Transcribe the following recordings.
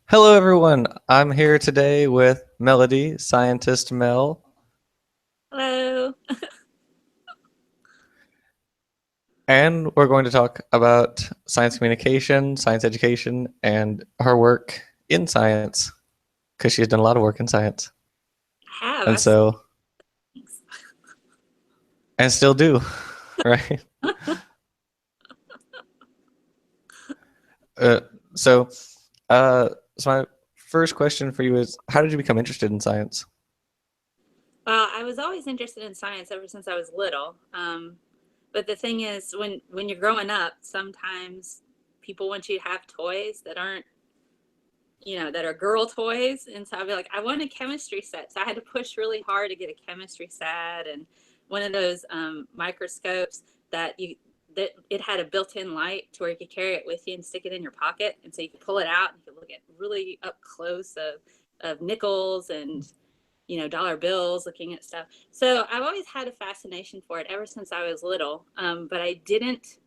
Hello, everyone. I'm here today with Melody, scientist Mel, Hello. and we're going to talk about science communication, science education, and her work in science because she's done a lot of work in science, I have. and I still so thanks. and still do, right? Uh, so, so my first question for you is, how did you become interested in science? Well, I was always interested in science ever since I was little. But the thing is, when you're growing up, sometimes people want you to have toys that aren't, that are girl toys. And so I'd be like, I want a chemistry set. So I had to push really hard to get a chemistry set and one of those microscopes that it had a built-in light to where you could carry it with you and stick it in your pocket, and so you could pull it out and you could look at really up close of nickels and dollar bills, looking at stuff. So I've always had a fascination for it ever since I was little, but I didn't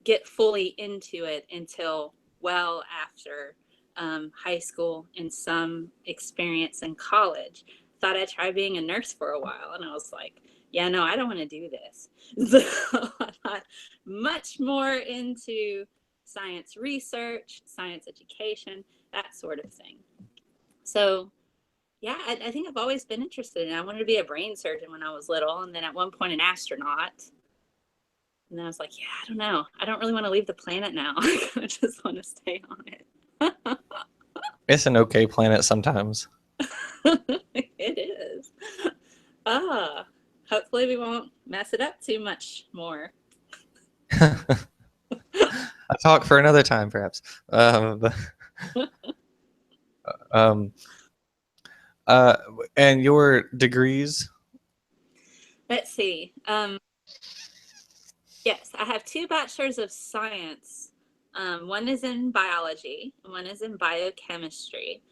get fully into it until well after high school and some experience in college. Thought I'd try being a nurse for a while, and I was like, yeah, no, I don't want to do this. So I thought much more into science research, science education, that sort of thing. So yeah, I think I've always been interested in it. I wanted to be a brain surgeon when I was little, and then at one point an astronaut. And then I was like, yeah, I don't know. I don't really want to leave the planet now. I just want to stay on it. It's an okay planet sometimes. It is. Ah, hopefully we won't mess it up too much more. A talk for another time, perhaps. But, um, uh, and your degrees? Let's see. Yes, I have two bachelors of science. One is in biology, and one is in biochemistry.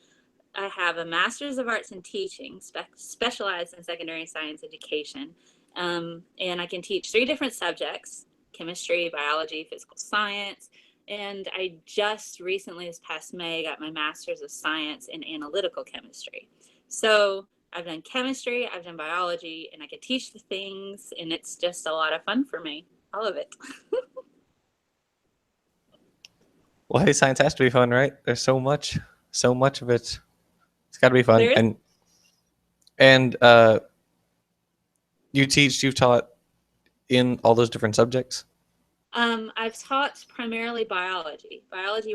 I have a master's of arts in teaching, specialized in secondary science education. And I can teach three different subjects: chemistry, biology, physical science. And I just recently, this past May, got my master's of science in analytical chemistry. So I've done chemistry, I've done biology, and I can teach the things, and it's just a lot of fun for me. All of it. Well, hey, science has to be fun, right? There's so much of it. It's got to be fun. There is. And you've taught in all those different subjects. I've taught primarily biology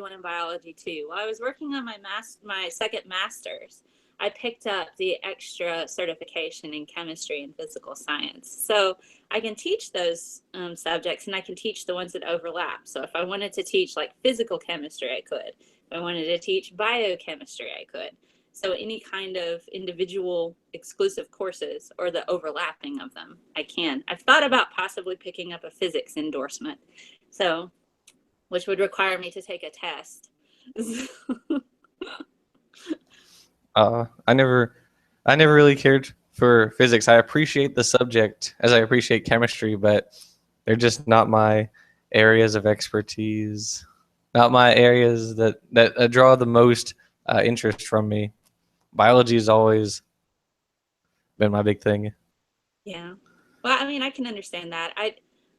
one and biology two. While I was working on my second master's, I picked up the extra certification in chemistry and physical science. So I can teach those subjects, and I can teach the ones that overlap. So if I wanted to teach like physical chemistry, I could. If I wanted to teach biochemistry, I could. So any kind of individual exclusive courses or the overlapping of them, I can. I've thought about possibly picking up a physics endorsement, so which would require me to take a test. I never really cared for physics. I appreciate the subject as I appreciate chemistry, but they're just not my areas of expertise. Not my areas that draw the most interest from me. Biology has always been my big thing, Yeah. Well, I mean, I can understand that.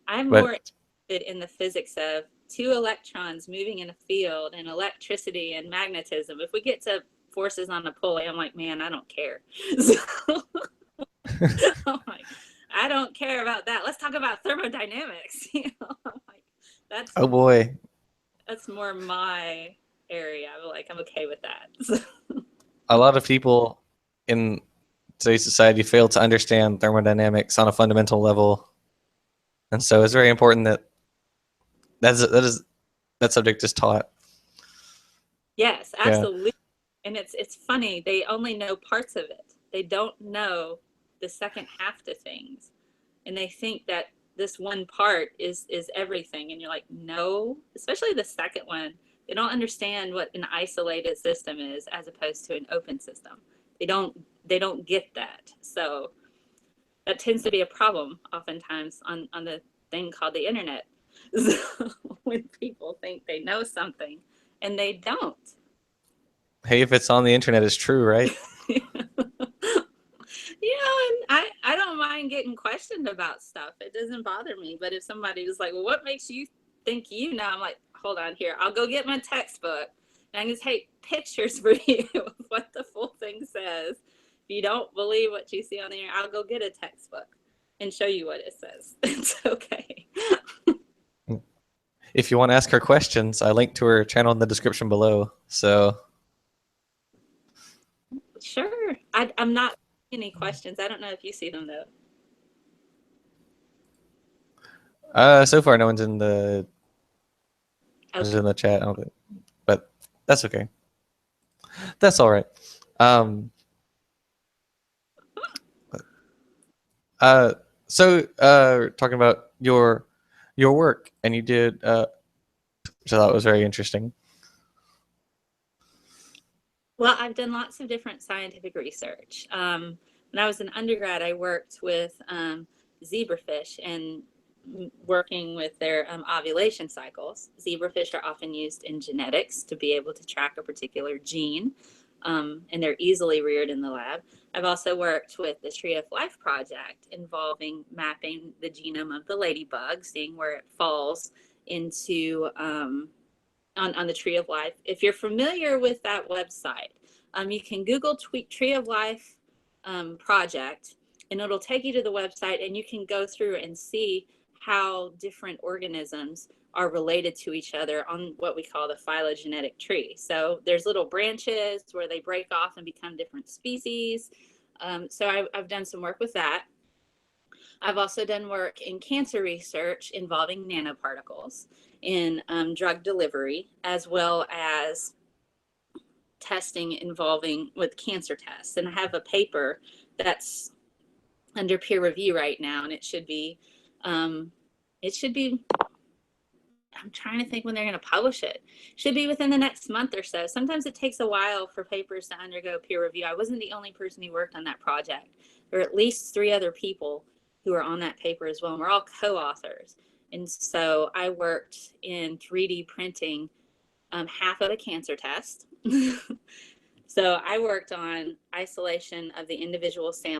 I'm more but interested in the physics of two electrons moving in a field and electricity and magnetism. If we get to forces on a pulley, I'm like, man, I don't care. So, I'm like, I don't care about that. Let's talk about thermodynamics. I'm like, that's oh boy, that's more my area. I'm like, I'm okay with that. a lot of people in today's society fail to understand thermodynamics on a fundamental level, and so it's very important that that subject is taught. Yes, Yeah. absolutely. And it's funny, they only know parts of it. They don't know the second half to things. And they think that this one part is everything. And you're like, no, especially the second one. They don't understand what an isolated system is as opposed to an open system. They don't get that. So that tends to be a problem oftentimes on the thing called the internet. So when people think they know something and they don't. Hey, if it's on the internet, it's true, right? And I don't mind getting questioned about stuff. It doesn't bother me. But if somebody was like, well, what makes you think you know? I'm like, hold on here. I'll go get my textbook and I can take pictures for you of what the full thing says. If you don't believe what you see on there, I'll go get a textbook and show you what it says. It's okay. If you want to ask her questions, I linked to her channel in the description below. So, Sure. I'm not any questions. I don't know if you see them though. so far no one's in the Okay. chat, I don't think, but that's okay. That's all right. Um, uh, talking about your work, and you did, which I thought was very interesting. Well, I've done lots of different scientific research. When I was an undergrad, I worked with zebrafish and working with their ovulation cycles. Zebrafish are often used in genetics to be able to track a particular gene, and they're easily reared in the lab. I've also worked with the Tree of Life project involving mapping the genome of the ladybug, seeing where it falls into on the Tree of Life. If you're familiar with that website, you can Google Tree of Life project, and it'll take you to the website, and you can go through and see how different organisms are related to each other on what we call the phylogenetic tree. So there's little branches where they break off and become different species. So I've done some work with that. I've also done work in cancer research involving nanoparticles in drug delivery, as well as testing involving with cancer tests. And I have a paper that's under peer review right now, and um, it should be, I'm trying to think when they're going to publish it. Should be within the next month or so. Sometimes it takes a while for papers to undergo peer review. I wasn't the only person who worked on that project. There are at least 3 other people who are on that paper as well, and we're all co-authors. And so I worked in 3D printing half of a cancer test. So I worked on isolation of the individual samples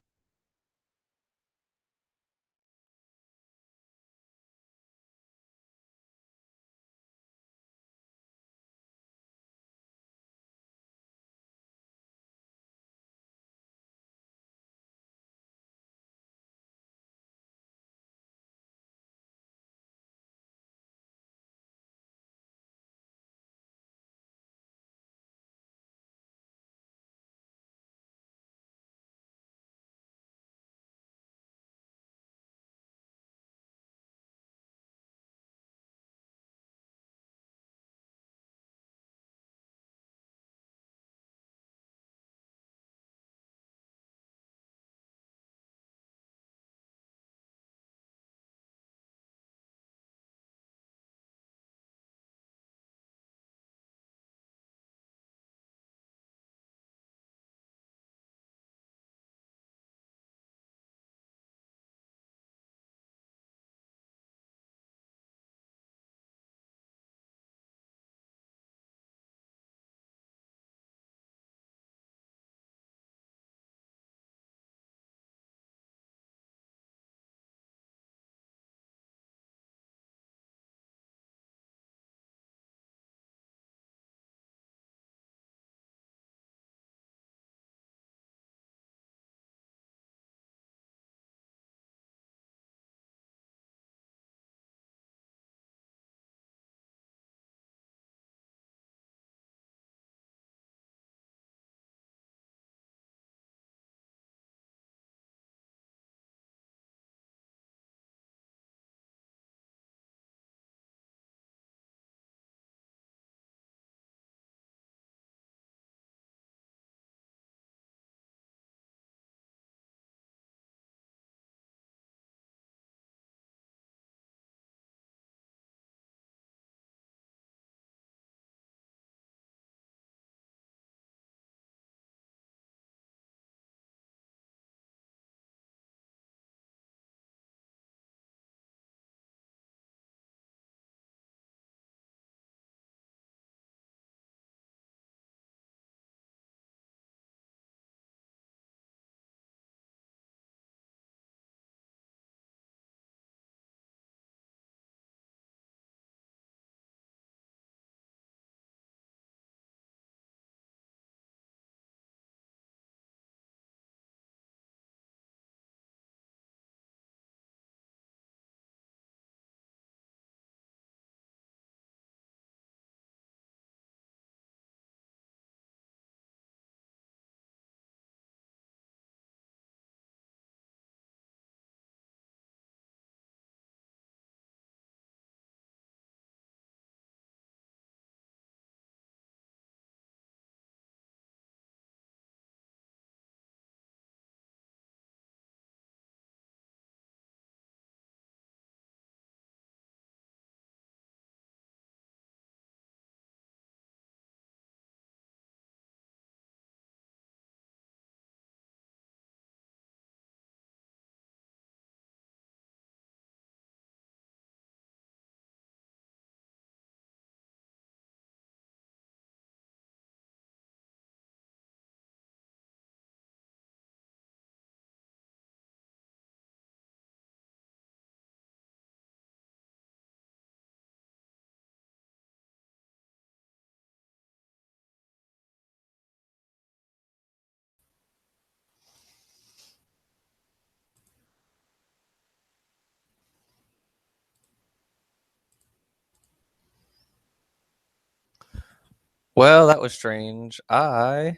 Well, that was strange. Or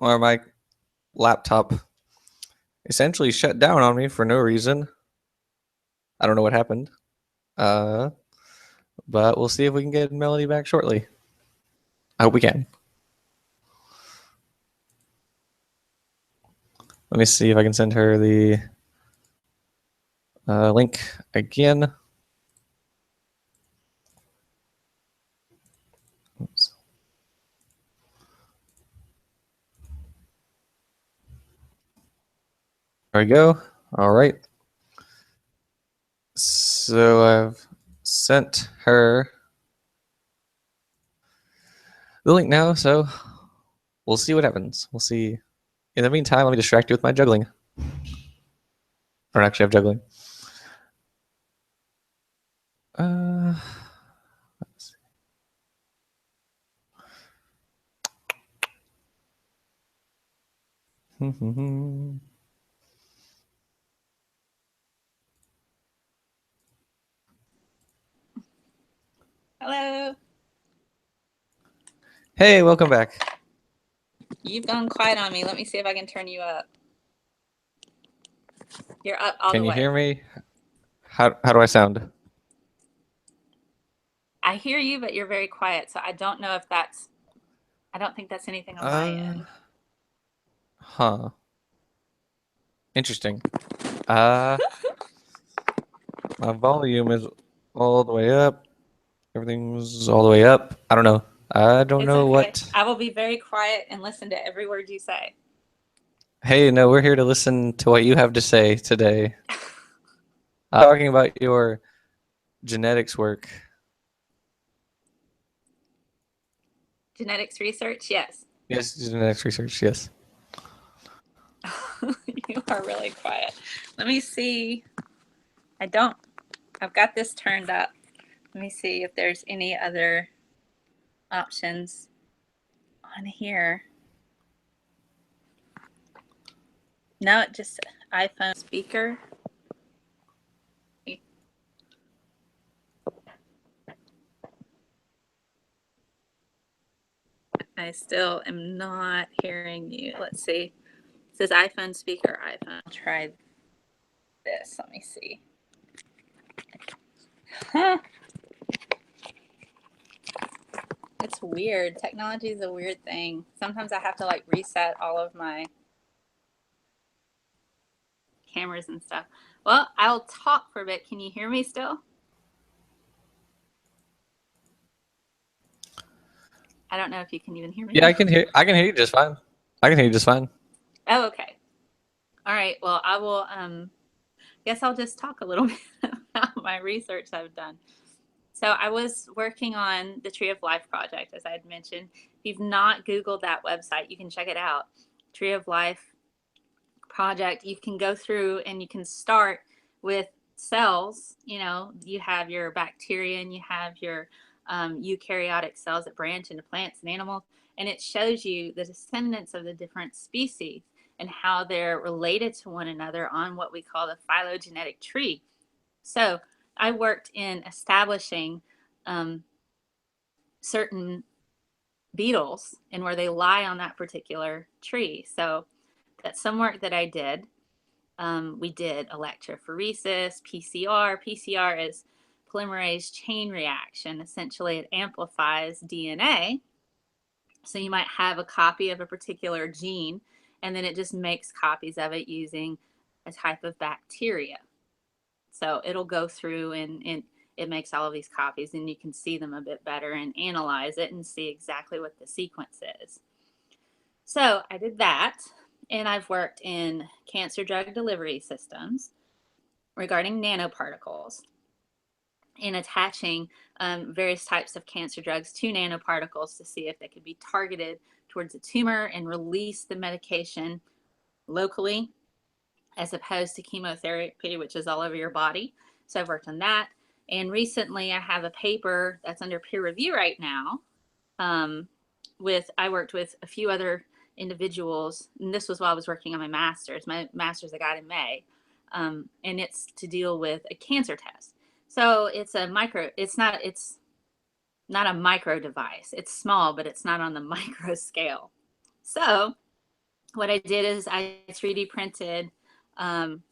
my laptop essentially shut down on me for no reason. I don't know what happened. Uh, but we'll see if we can get Melody back shortly. I hope we can. Let me see if I can send her the link again. Oops. There we go. All right. So I've sent her the link now. So we'll see what happens. We'll see. In the meantime, let me distract you with my juggling. I don't actually have juggling. Let's see. Hello. Hey, welcome back. You've gone quiet on me. Let me see if I can turn you up. You're up all Can the you way. hear me? How do I sound? I hear you, but you're very quiet. So I don't know if that's, I don't think that's anything on my end. Huh. Interesting. Uh, my volume is all the way up. Everything's all the way up. I don't know. I don't It's know okay. what. I will be very quiet and listen to every word you say. Hey, no, we're here to listen to what you have to say today. Talking about your genetics work. Genetics research, yes. Yes, genetics research. Yes. You are really quiet. Let me see. I've got this turned up. Let me see if there's any other options on here. No, just iPhone speaker. I still am not hearing you. Let's see. It says iPhone speaker, iPhone. I'll try this. Let me see. Huh. It's weird. Technology is a weird thing. Sometimes I have to like reset all of my cameras and stuff. Well, I'll talk for a bit. Can you hear me still? I don't know if you can even hear me Yeah, now. I can hear. I can hear you just fine. I can hear you just fine. Oh, okay. All right. Well, I will. Guess I'll just talk a little bit about my research I've done. So I was working on the Tree of Life project, as I had mentioned. If you've not Googled that website, you can check it out. Tree of Life project. You can go through and you can start with cells. You know, you have your bacteria and you have your eukaryotic cells that branch into plants and animals, and it shows you the descendants of the different species and how they're related to one another on what we call the phylogenetic tree. So I worked in establishing certain beetles and where they lie on that particular tree. So that's some work that I did. We did electrophoresis, PCR. PCR is polymerase chain reaction. Essentially, it amplifies DNA. So you might have a copy of a particular gene, and then it just makes copies of it using a type of bacteria. So it'll go through and it makes all of these copies, and you can see them a bit better and analyze it and see exactly what the sequence is. So I did that, and I've worked in cancer drug delivery systems regarding nanoparticles and attaching various types of cancer drugs to nanoparticles to see if they could be targeted towards a tumor and release the medication locally as opposed to chemotherapy, which is all over your body. So I've worked on that. And recently I have a paper that's under peer review right now. I worked with a few other individuals, and this was while I was working on my master's. My master's I got in May, and it's to deal with a cancer test. So it's not a micro device. It's small, but it's not on the micro scale. So what I did is I 3D printed um,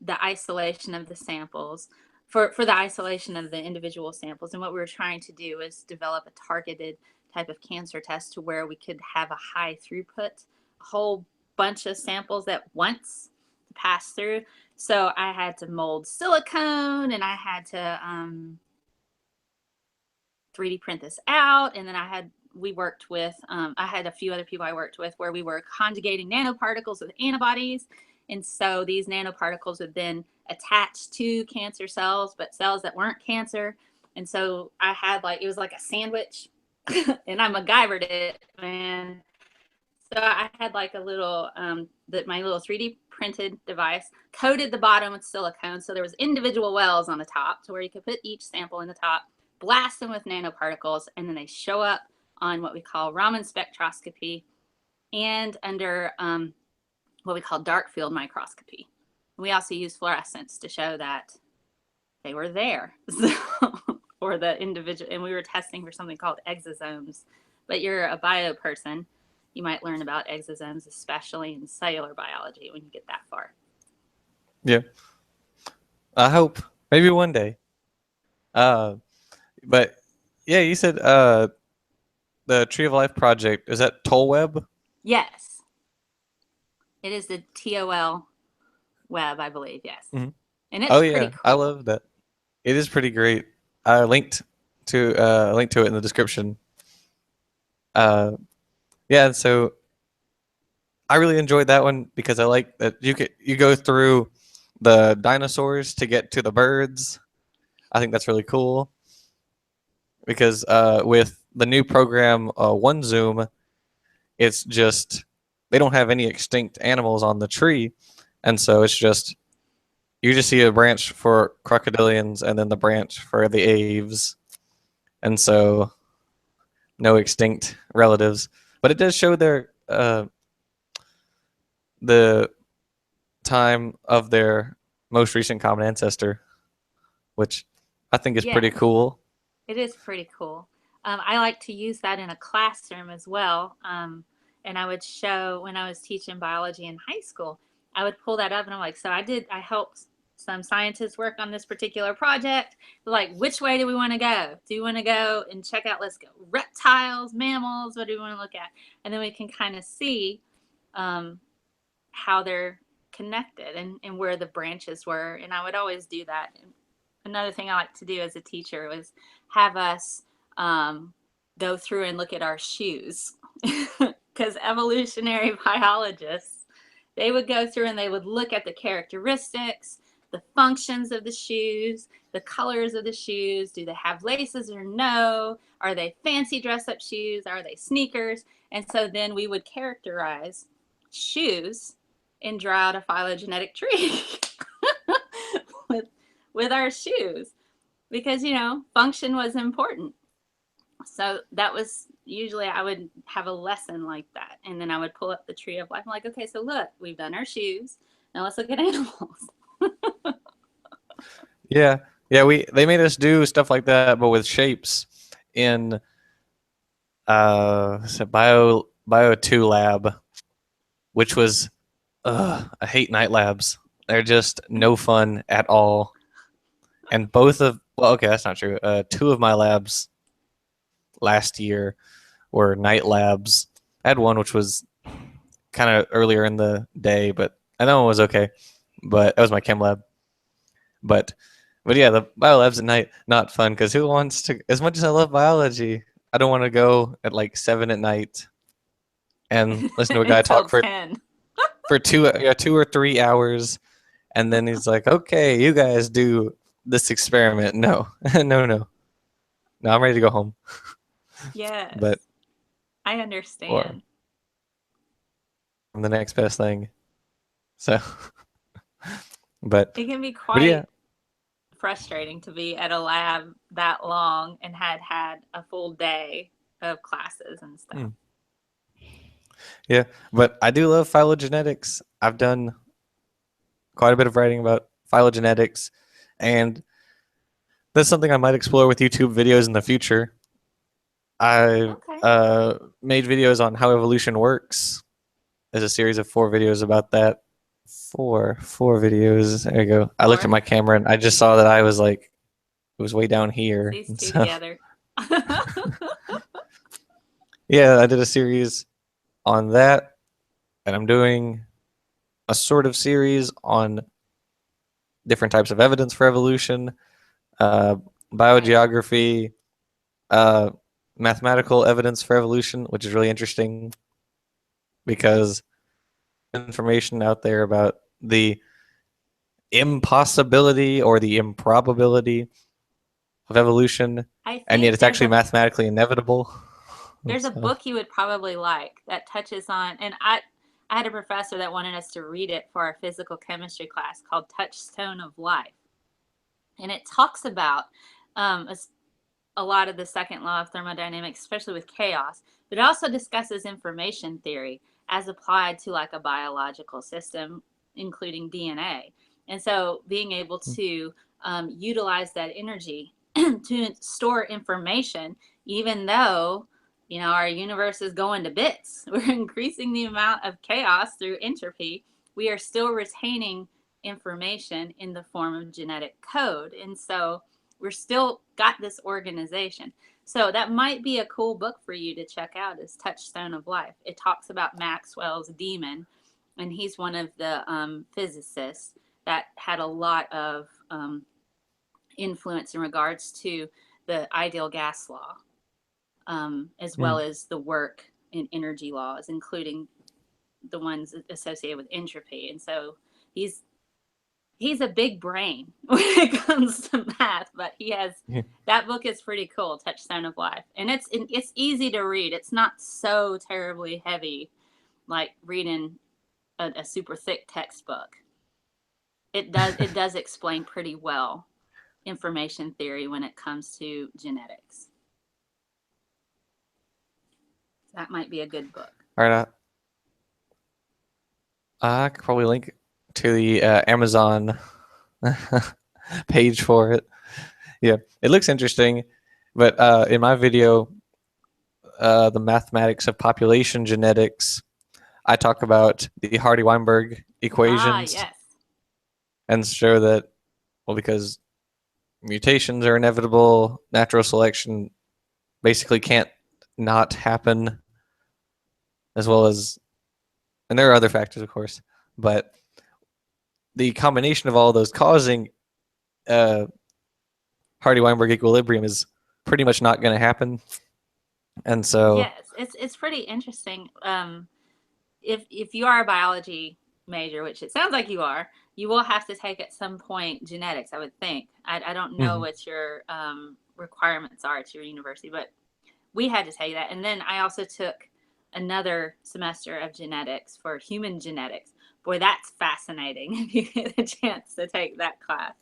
the isolation of the samples for the isolation of the individual samples. And what we were trying to do is develop a targeted type of cancer test to where we could have a high throughput, a whole bunch of samples at once to pass through. So I had to mold silicone, and I had to 3D print this out. And then we worked with, I had a few other people I worked with where we were conjugating nanoparticles with antibodies. And so these nanoparticles would then attach to cancer cells, but cells that weren't cancer. And so I had it was like a sandwich and I MacGyvered it, man. So I had a little, my little 3D printed device, coated the bottom with silicone. So there was individual wells on the top to where you could put each sample in the top, blast them with nanoparticles, and then they show up on what we call Raman spectroscopy and under what we call dark field microscopy. We also use fluorescence to show that they were there. So, for the individual, and we were testing for something called exosomes. But you're a bio person, you might learn about exosomes, especially in cellular biology when you get that far. Yeah. I hope. Maybe one day. But yeah, you said the Tree of Life project, is that TOLWeb? Yes. It is the TOL web, I believe, yes. Mm-hmm. And it's pretty cool. I love that. It is pretty great. I linked to it in the description. Yeah, so I really enjoyed that one because I like that you go through the dinosaurs to get to the birds. I think that's really cool because with the new program One Zoom, it's just they don't have any extinct animals on the tree, and so it's just you just see a branch for crocodilians and then the branch for the aves, and so no extinct relatives. But it does show their the time of their most recent common ancestor, which I think is pretty cool. It is pretty cool. I like to use that in a classroom as well. And I would show when I was teaching biology in high school, I would pull that up and I'm like, so I helped some scientists work on this particular project. Like, which way do we want to go? Do you want to go and check out, let's go reptiles, mammals? What do we want to look at? And then we can kind of see how they're connected and where the branches were. And I would always do that. Another thing I like to do as a teacher was have us go through and look at our shoes because evolutionary biologists, they would go through and they would look at the characteristics, the functions of the shoes, the colors of the shoes. Do they have laces or no? Are they fancy dress up shoes? Are they sneakers? And so then we would characterize shoes and draw out a phylogenetic tree with our shoes because, function was important. So that was usually I would have a lesson like that. And then I would pull up the Tree of Life. I'm like, okay, so look, we've done our shoes. Now let's look at animals. Yeah. They made us do stuff like that, but with shapes in Bio 2 lab, which was I hate night labs. They're just no fun at all. And okay, that's not true. Two of my labs last year were night labs. I had one which was kind of earlier in the day, but that one was okay. But that was my chem lab. But yeah, the bio labs at night, not fun because who wants to? As much as I love biology, I don't want to go at 7 at night and listen to a guy talk for 2 or 3 hours, and then he's like, "Okay, you guys do this experiment." No, no, I'm ready to go home. Yes, but I understand. I'm the next best thing. So, but it can be quite frustrating to be at a lab that long and had a full day of classes and stuff. Yeah, but I do love phylogenetics. I've done quite a bit of writing about phylogenetics, and that's something I might explore with YouTube videos in the future. I Okay. made videos on how evolution works. There's a series of 4 videos about that. Four videos. There you go. I looked at Or my camera and I just saw that I was like, it was way down here. these And two so, together. yeah, I did a series on that, and I'm doing a sort of series on different types of evidence for evolution, uh, Right. biogeography, uh, mathematical evidence for evolution, which is really interesting because information out there about the impossibility or the improbability of evolution, I and yet think it's actually mathematically inevitable. there's a So, book you would probably like that touches on, and I had a professor that wanted us to read it for our physical chemistry class called Touchstone of Life. And it talks about um, a lot of the second law of thermodynamics, especially with chaos, but it also discusses information theory as applied to like a biological system, including DNA. And so being able to utilize that energy to store information, even though our universe is going to bits, we're increasing the amount of chaos through entropy, we are still retaining information in the form of genetic code. And so we're still got this organization. So that might be a cool book for you to check out, is Touchstone of Life. It talks about Maxwell's demon, and he's one of the physicists that had a lot of influence in regards to the ideal gas law, as well as the work in energy laws, including the ones associated with entropy. And so he's he's a big brain when it comes to math, but he has that book is pretty cool, Touchstone of Life, and it's easy to read. It's not so terribly heavy like reading a super thick textbook. It does explain pretty well information theory when it comes to genetics. That might be a good book. all right, I could probably link to the Amazon page for it. Yeah, it looks interesting, but in my video, the mathematics of population genetics, I talk about the Hardy-Weinberg Ah, equations yes. and show that, well, because mutations are inevitable, natural selection basically can't not happen, as well as, and there are other factors, of course, but the combination of all those causing uh, Hardy-Weinberg equilibrium is pretty much not going to happen. And so, Yes, it's pretty interesting. If you are a biology major, which it sounds like you are, you will have to take at some point genetics, I would think. I don't know mhm. what your requirements are at your university, but we had to take that. And then I also took another semester of genetics for human genetics. Boy, that's fascinating if you get a chance to take that class.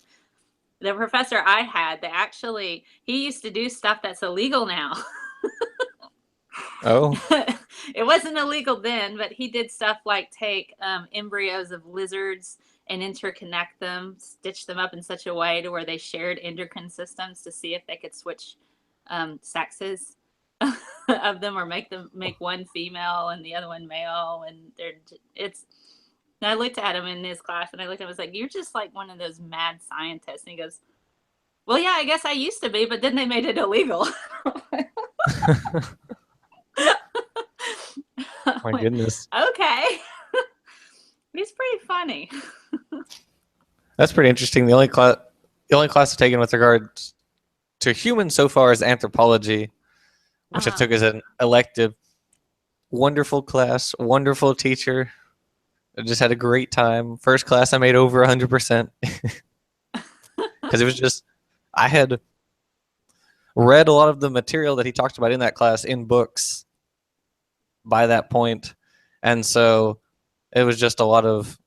The professor I had, he used to do stuff that's illegal now. Oh, It wasn't illegal then, but he did stuff like take embryos of lizards and interconnect them, stitch them up in such a way to where they shared endocrine systems to see if they could switch sexes of them, or make one female and the other one male. And it's. And I looked at him in his class, and I looked at him and was like, "You're just like one of those mad scientists." And he goes, "Well, yeah, I guess I used to be, but then they made it illegal." my goodness. Okay. He's pretty funny. That's pretty interesting. The only class I've taken with regards to humans so far is anthropology, which I Uh-huh. took as an elective. Wonderful class, wonderful teacher. I just had a great time. First class, I made over 100% because it was just I had read a lot of the material that he talked about in that class in books by that point, and so it was just a lot of.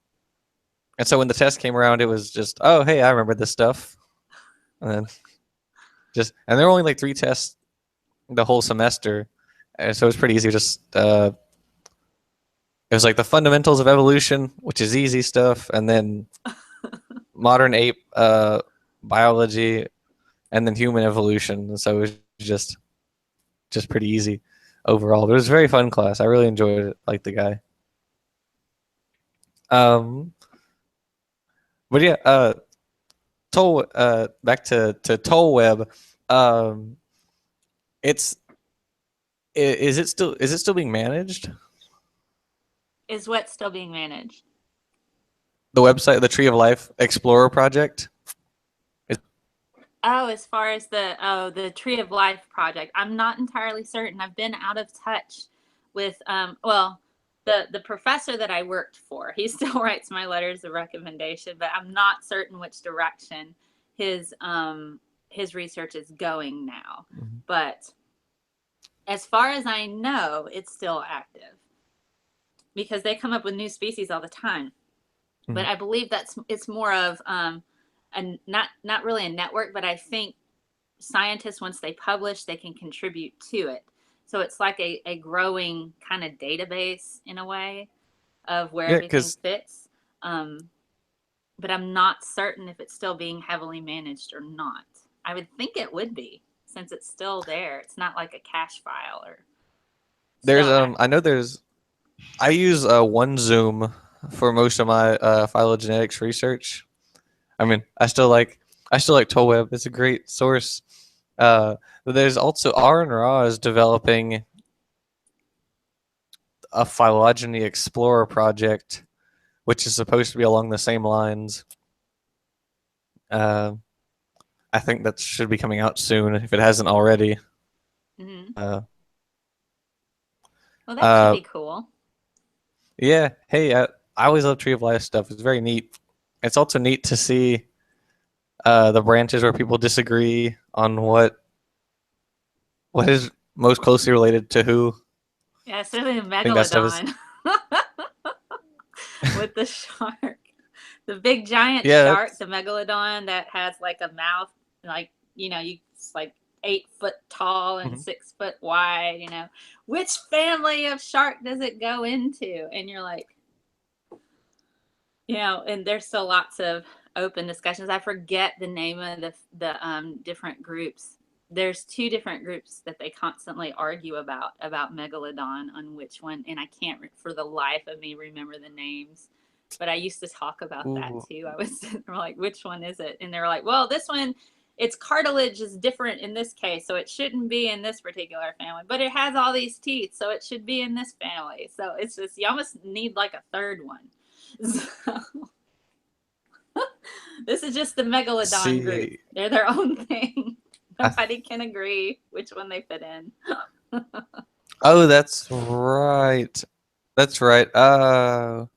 And so when the test came around, it was just, oh, hey, I remember this stuff, and then and there were only like 3 tests the whole semester, and so it was pretty easy. Just it was like the fundamentals of evolution, which is easy stuff, and then modern ape biology, and then human evolution. So it was just pretty easy overall. But it was a very fun class. I really enjoyed it. Like the guy. Um, but yeah, toll. Back to Toll Web. Um, it's is it still being managed? Is what still being managed? The website, the Tree of Life Explorer project. Oh, as far as the Tree of Life project, I'm not entirely certain. I've been out of touch with well, the professor that I worked for. He still writes my letters of recommendation, but I'm not certain which direction his research is going now. Mhm. But as far as I know, it's still active because they come up with new species all the time. But Mhm. I believe it's more of and not really a network, but I think scientists, once they publish, they can contribute to it. So it's like a growing kind of database in a way of where Yeah, everything because fits. But I'm not certain if it's still being heavily managed or not. I would think it would be since it's still there. It's not like a cache file or there's still active. I know there's I use OneZoom for most of my phylogenetics research. I mean, I still like TollWeb. It's a great source. But there's also R and Raw is developing a phylogeny explorer project, which is supposed to be along the same lines. Uh, I think that should be coming out soon if it hasn't already. Mm-hmm. Uh, Well, that should uh, be cool. yeah. Hey, I always love Tree of Life stuff. It's very neat. It's also neat to see the branches where people disagree on what is most closely related to who. Yeah, certainly a I think that stuff is megalodon with the shark. The big giant yeah. shark, That's the megalodon that has like a mouth, like, it's like 8 foot tall and mhm. 6 foot wide, which family of shark does it go into? And you're like, and there's still lots of open discussions. I forget the name of the different groups. There's two different groups that they constantly argue about megalodon on which one, and I can't for the life of me remember the names. But I used to talk about that Ooh. too. I was like, which one is it? And they were like, well, this one, its cartilage is different in this case, so it shouldn't be in this particular family. But it has all these teeth, so it should be in this family. So it's just you almost need like a third one. So, this is just the megalodon group. See, They're their own thing. I th- Nobody can agree which one they fit in. oh, that's right. That's right. That's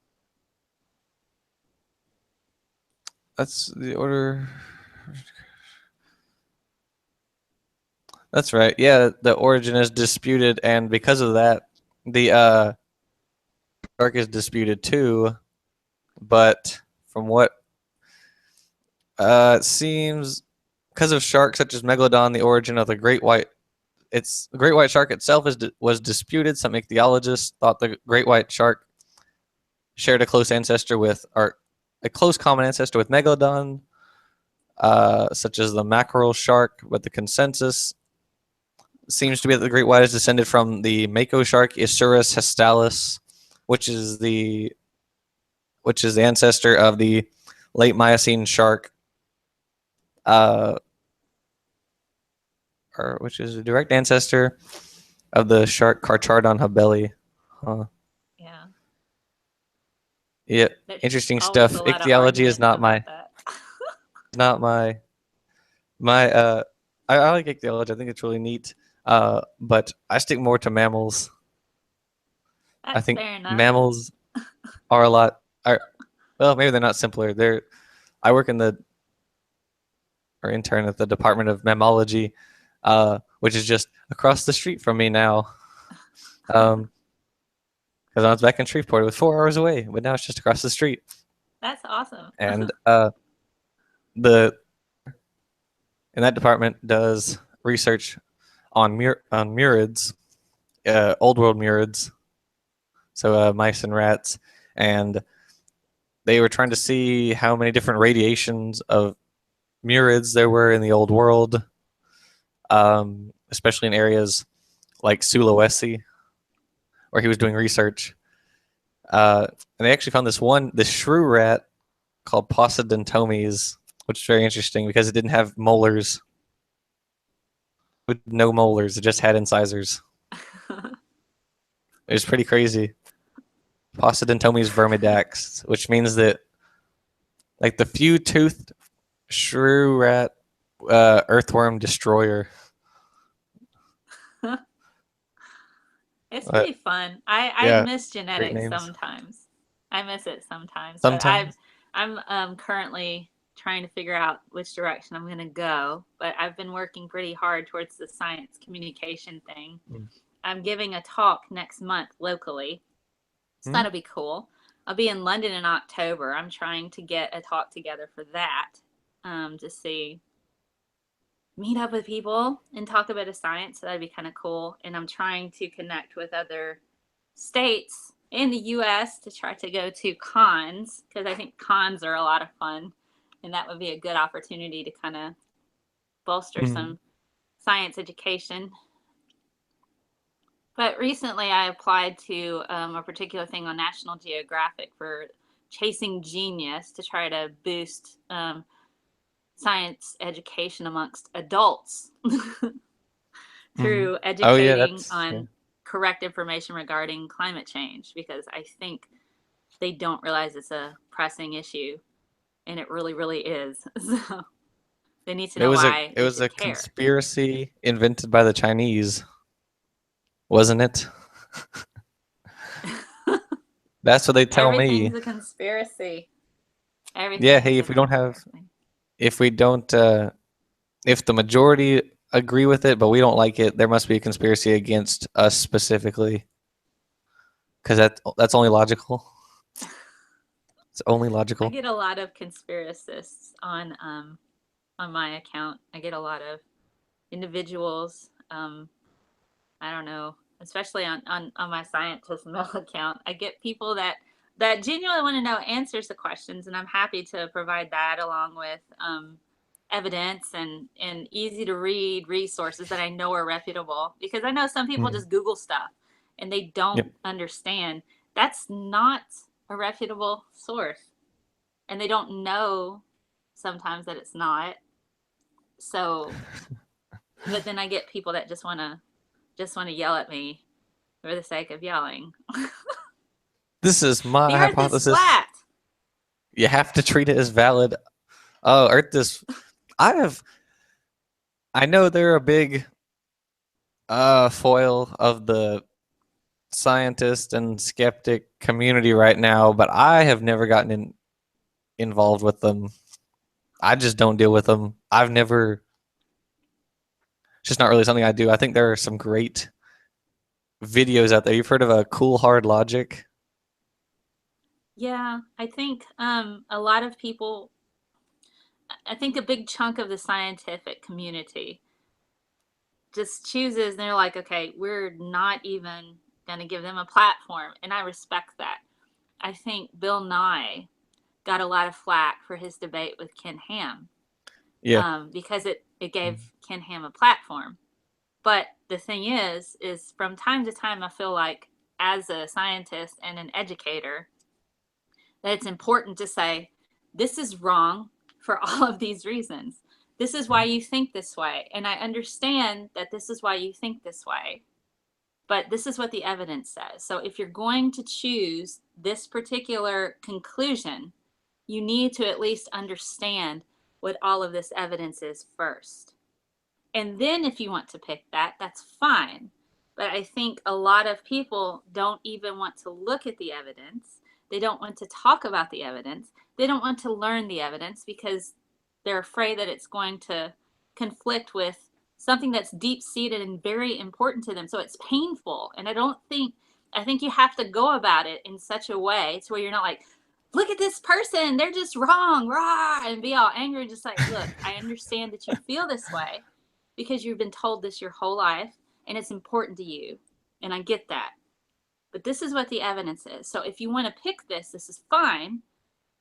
the order. That's right. Yeah, the origin is disputed, and because of that, the shark is disputed too. But from what it seems, because of sharks such as megalodon, the origin of the great white shark itself was disputed. Some ichthyologists thought the great white shark shared a close ancestor with, or a close common ancestor with megalodon, such as the mackerel shark. But the consensus seems to be that the great white is descended from the mako shark, Isurus hestalis, which is the ancestor of the late Miocene shark, uh, or which is a direct ancestor of the shark Carcharodon habeli. Huh. Yeah. Yeah, There's interesting always stuff. a lot of Ichthyology is argument not about that. my my I like ichthyology. I think it's really neat. But I stick more to mammals. I That's think fair enough. mammals are a lot are well, maybe they're not simpler. I work in the or intern at the Department of Mammalogy, which is just across the street from me now. Because I was back in Shreveport, it was 4 hours away, but now it's just across the street. That's awesome. And the and that department does research on murids, old world murids, so mice and rats, and they were trying to see how many different radiations of murids there were in the old world, especially in areas like Sulawesi, where he was doing research. And they actually found this shrew rat called Posidentomes, which is very interesting because it didn't have molars. With no molars, it just had incisors. It was pretty crazy. Posidentomes vermidax, which means that like the few-toothed shrew rat earthworm destroyer. It's Uh, pretty fun. I yeah, miss great genetics names. sometimes. I miss it sometimes, but Sometimes. I'm currently trying to figure out which direction I'm going to go. But I've been working pretty hard towards the science communication thing. I'm giving a talk next month locally, so Hmm? that'll be cool. I'll be in London in October. I'm trying to get a talk together for that, to see meet up with people and talk a bit of science. So that'd be kind of cool. And I'm trying to connect with other states in the US to try to go to cons, because I think cons are a lot of fun. And that would be a good opportunity to kind of bolster Mhm. some science education. But recently I applied to a particular thing on National Geographic for chasing genius to try to boost science education amongst adults Mhm. through Oh yeah, educating on correct information regarding climate change, because I think they don't realize it's a pressing issue, and it really, really is. So they need to it know was a why it we was a should care. conspiracy invented by the Chinese, wasn't it? That's what they tell me. Everything's a conspiracy. Yeah, Everything hey, is a conspiracy. if we don't if the majority agree with it but we don't like it, there must be a conspiracy against us specifically because that's only logical. It's only I logical. get a lot of conspiracists on my account. I get a lot of individuals. I don't know, especially on my scientist mail account. I get people that genuinely want to know answers to questions, and I'm happy to provide that along with evidence and easy to read resources that I know are reputable. Because I know some people Mhm. just Google stuff and they don't Yep. understand that's not a reputable source, and they don't know sometimes that it's not. So, but then I get people that just want to yell at me for the sake of yelling. This is my The earth is hypothesis. flat. You have to treat it as valid. Oh, Earth is. I have. I know they're a big foil of the scientist and skeptic community right now, but I have never involved with them. I just don't deal with them. I've never. It's just not really something I do. I think there are some great videos out there. You've heard of a cool hard logic? Yeah, I think a lot of people, I think a big chunk of the scientific community just chooses, and they're like, okay, we're not even going to give them a platform. And I respect that. I think Bill Nye got a lot of flack for his debate with Ken Ham, Yeah. because it gave Ken Ham a platform. But the thing is from time to time, I feel like as a scientist and an educator, that it's important to say, this is wrong for all of these reasons. This is why you think this way. And I understand that this is why you think this way. But this is what the evidence says. So if you're going to choose this particular conclusion, you need to at least understand what all of this evidence is first. And then if you want to pick that, that's fine. But I think a lot of people don't even want to look at the evidence. They don't want to talk about the evidence. They don't want to learn the evidence because they're afraid that it's going to conflict with something that's deep seated and very important to them. So it's painful. And I think you have to go about it in such a way to where you're not like, look at this person, they're just wrong, rah, and be all angry. Just like, look, I understand that you feel this way because you've been told this your whole life and it's important to you. And I get that. But this is what the evidence is. So if you want to pick this is fine.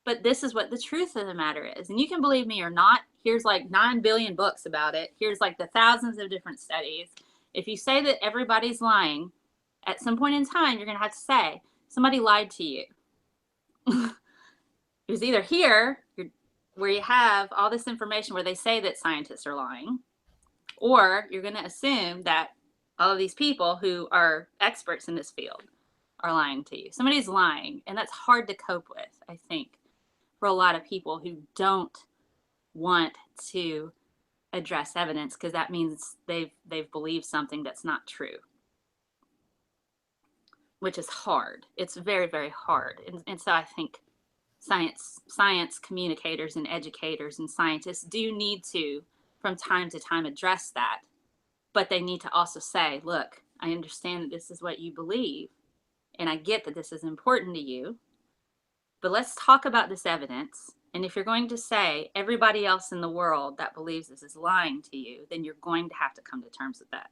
but this is what the truth of the matter is. And you can believe me or not. Here's like 9 billion books about it. Here's like the thousands of different studies. If you say that everybody's lying, at some point in time, you're going to have to say, somebody lied to you. It was either here, where you have all this information where they say that scientists are lying, or you're going to assume that all of these people who are experts in this field are lying to you. Somebody's lying, and that's hard to cope with, I think, for a lot of people who don't want to address evidence, because that means they've believed something that's not true, which is hard. It's very, very hard. And so I think science communicators and educators and scientists do need to, from time to time, address that. But they need to also say, look, I understand that this is what you believe, and I get that this is important to you, but let's talk about this evidence. And if you're going to say everybody else in the world that believes this is lying to you, then you're going to have to come to terms with that.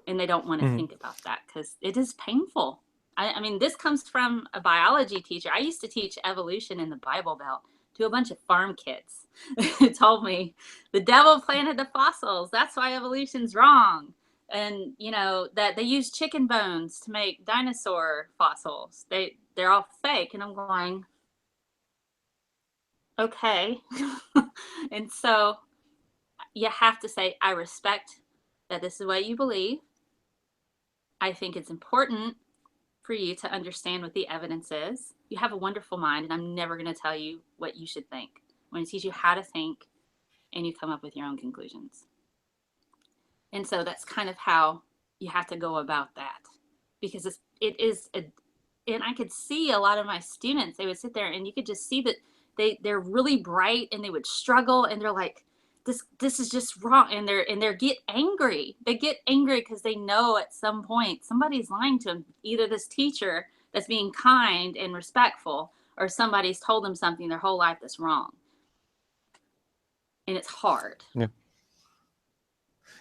And they don't want to think about that because it is painful. I mean, this comes from a biology teacher. I used to teach evolution in the Bible Belt to a bunch of farm kids who told me the devil planted the fossils. That's why evolution's wrong. And, you know, that they use chicken bones to make dinosaur fossils. They're all fake. And I'm going, okay. And so you have to say, I respect that this is what you believe. I think it's important for you to understand what the evidence is. You have a wonderful mind, and I'm never going to tell you what you should think. I'm going to teach you how to think, and you come up with your own conclusions. And so that's kind of how you have to go about that, because it is and I could see a lot of my students, they would sit there and you could just see that they're really bright and they would struggle and they're like, this is just wrong, and they get angry. They get angry because they know at some point somebody's lying to them, either this teacher that's being kind and respectful, or somebody's told them something their whole life that's wrong. And it's hard.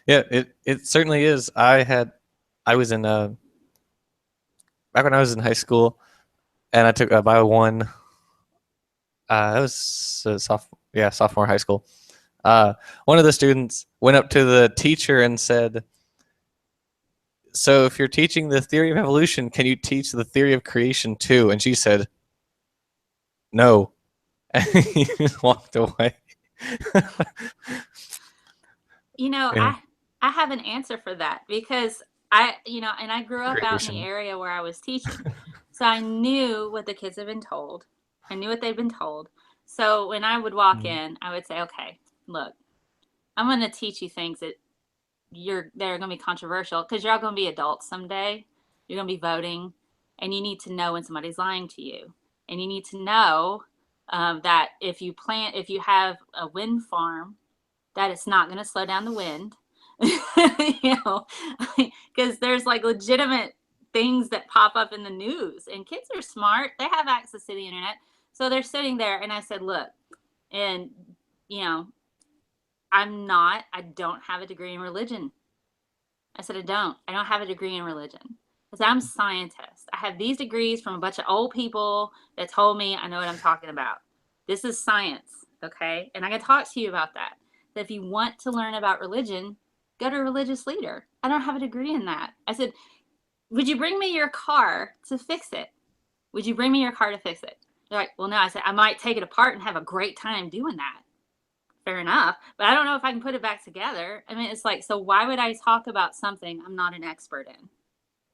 Yeah, it certainly is. I was in back when I was in high school, and I took Bio 1. It was sophomore high school. One of the students went up to the teacher and said, so if you're teaching the theory of evolution, can you teach the theory of creation too? And she said, no. And he walked away. You know, Yeah. I have an answer for that, because I grew up out in the Creation. area where I was teaching. So I knew what the kids had been told. I knew what they'd been told. So when I would walk in, I would say, okay, look, I'm going to teach you things that they're going to be controversial, because you're all going to be adults someday. You're going to be voting, and you need to know when somebody's lying to you. And you need to know that if you have a wind farm, that it's not going to slow down the wind. You know, because there's like legitimate things that pop up in the news, and kids are smart. They have access to the internet. So they're sitting there, and I said, look, and, you know, I don't have a degree in religion. I said, I don't have a degree in religion. I said, I'm a scientist. I have these degrees from a bunch of old people that told me I know what I'm talking about. This is science, okay? And I can talk to you about that. That if you want to learn about religion, go to a religious leader. I don't have a degree in that. I said, would you bring me your car to fix it? Would you bring me your car to fix it? They're like, well, no. I said, I might take it apart and have a great time doing that. Fair enough. But I don't know if I can put it back together. I mean, it's like, so why would I talk about something I'm not an expert in?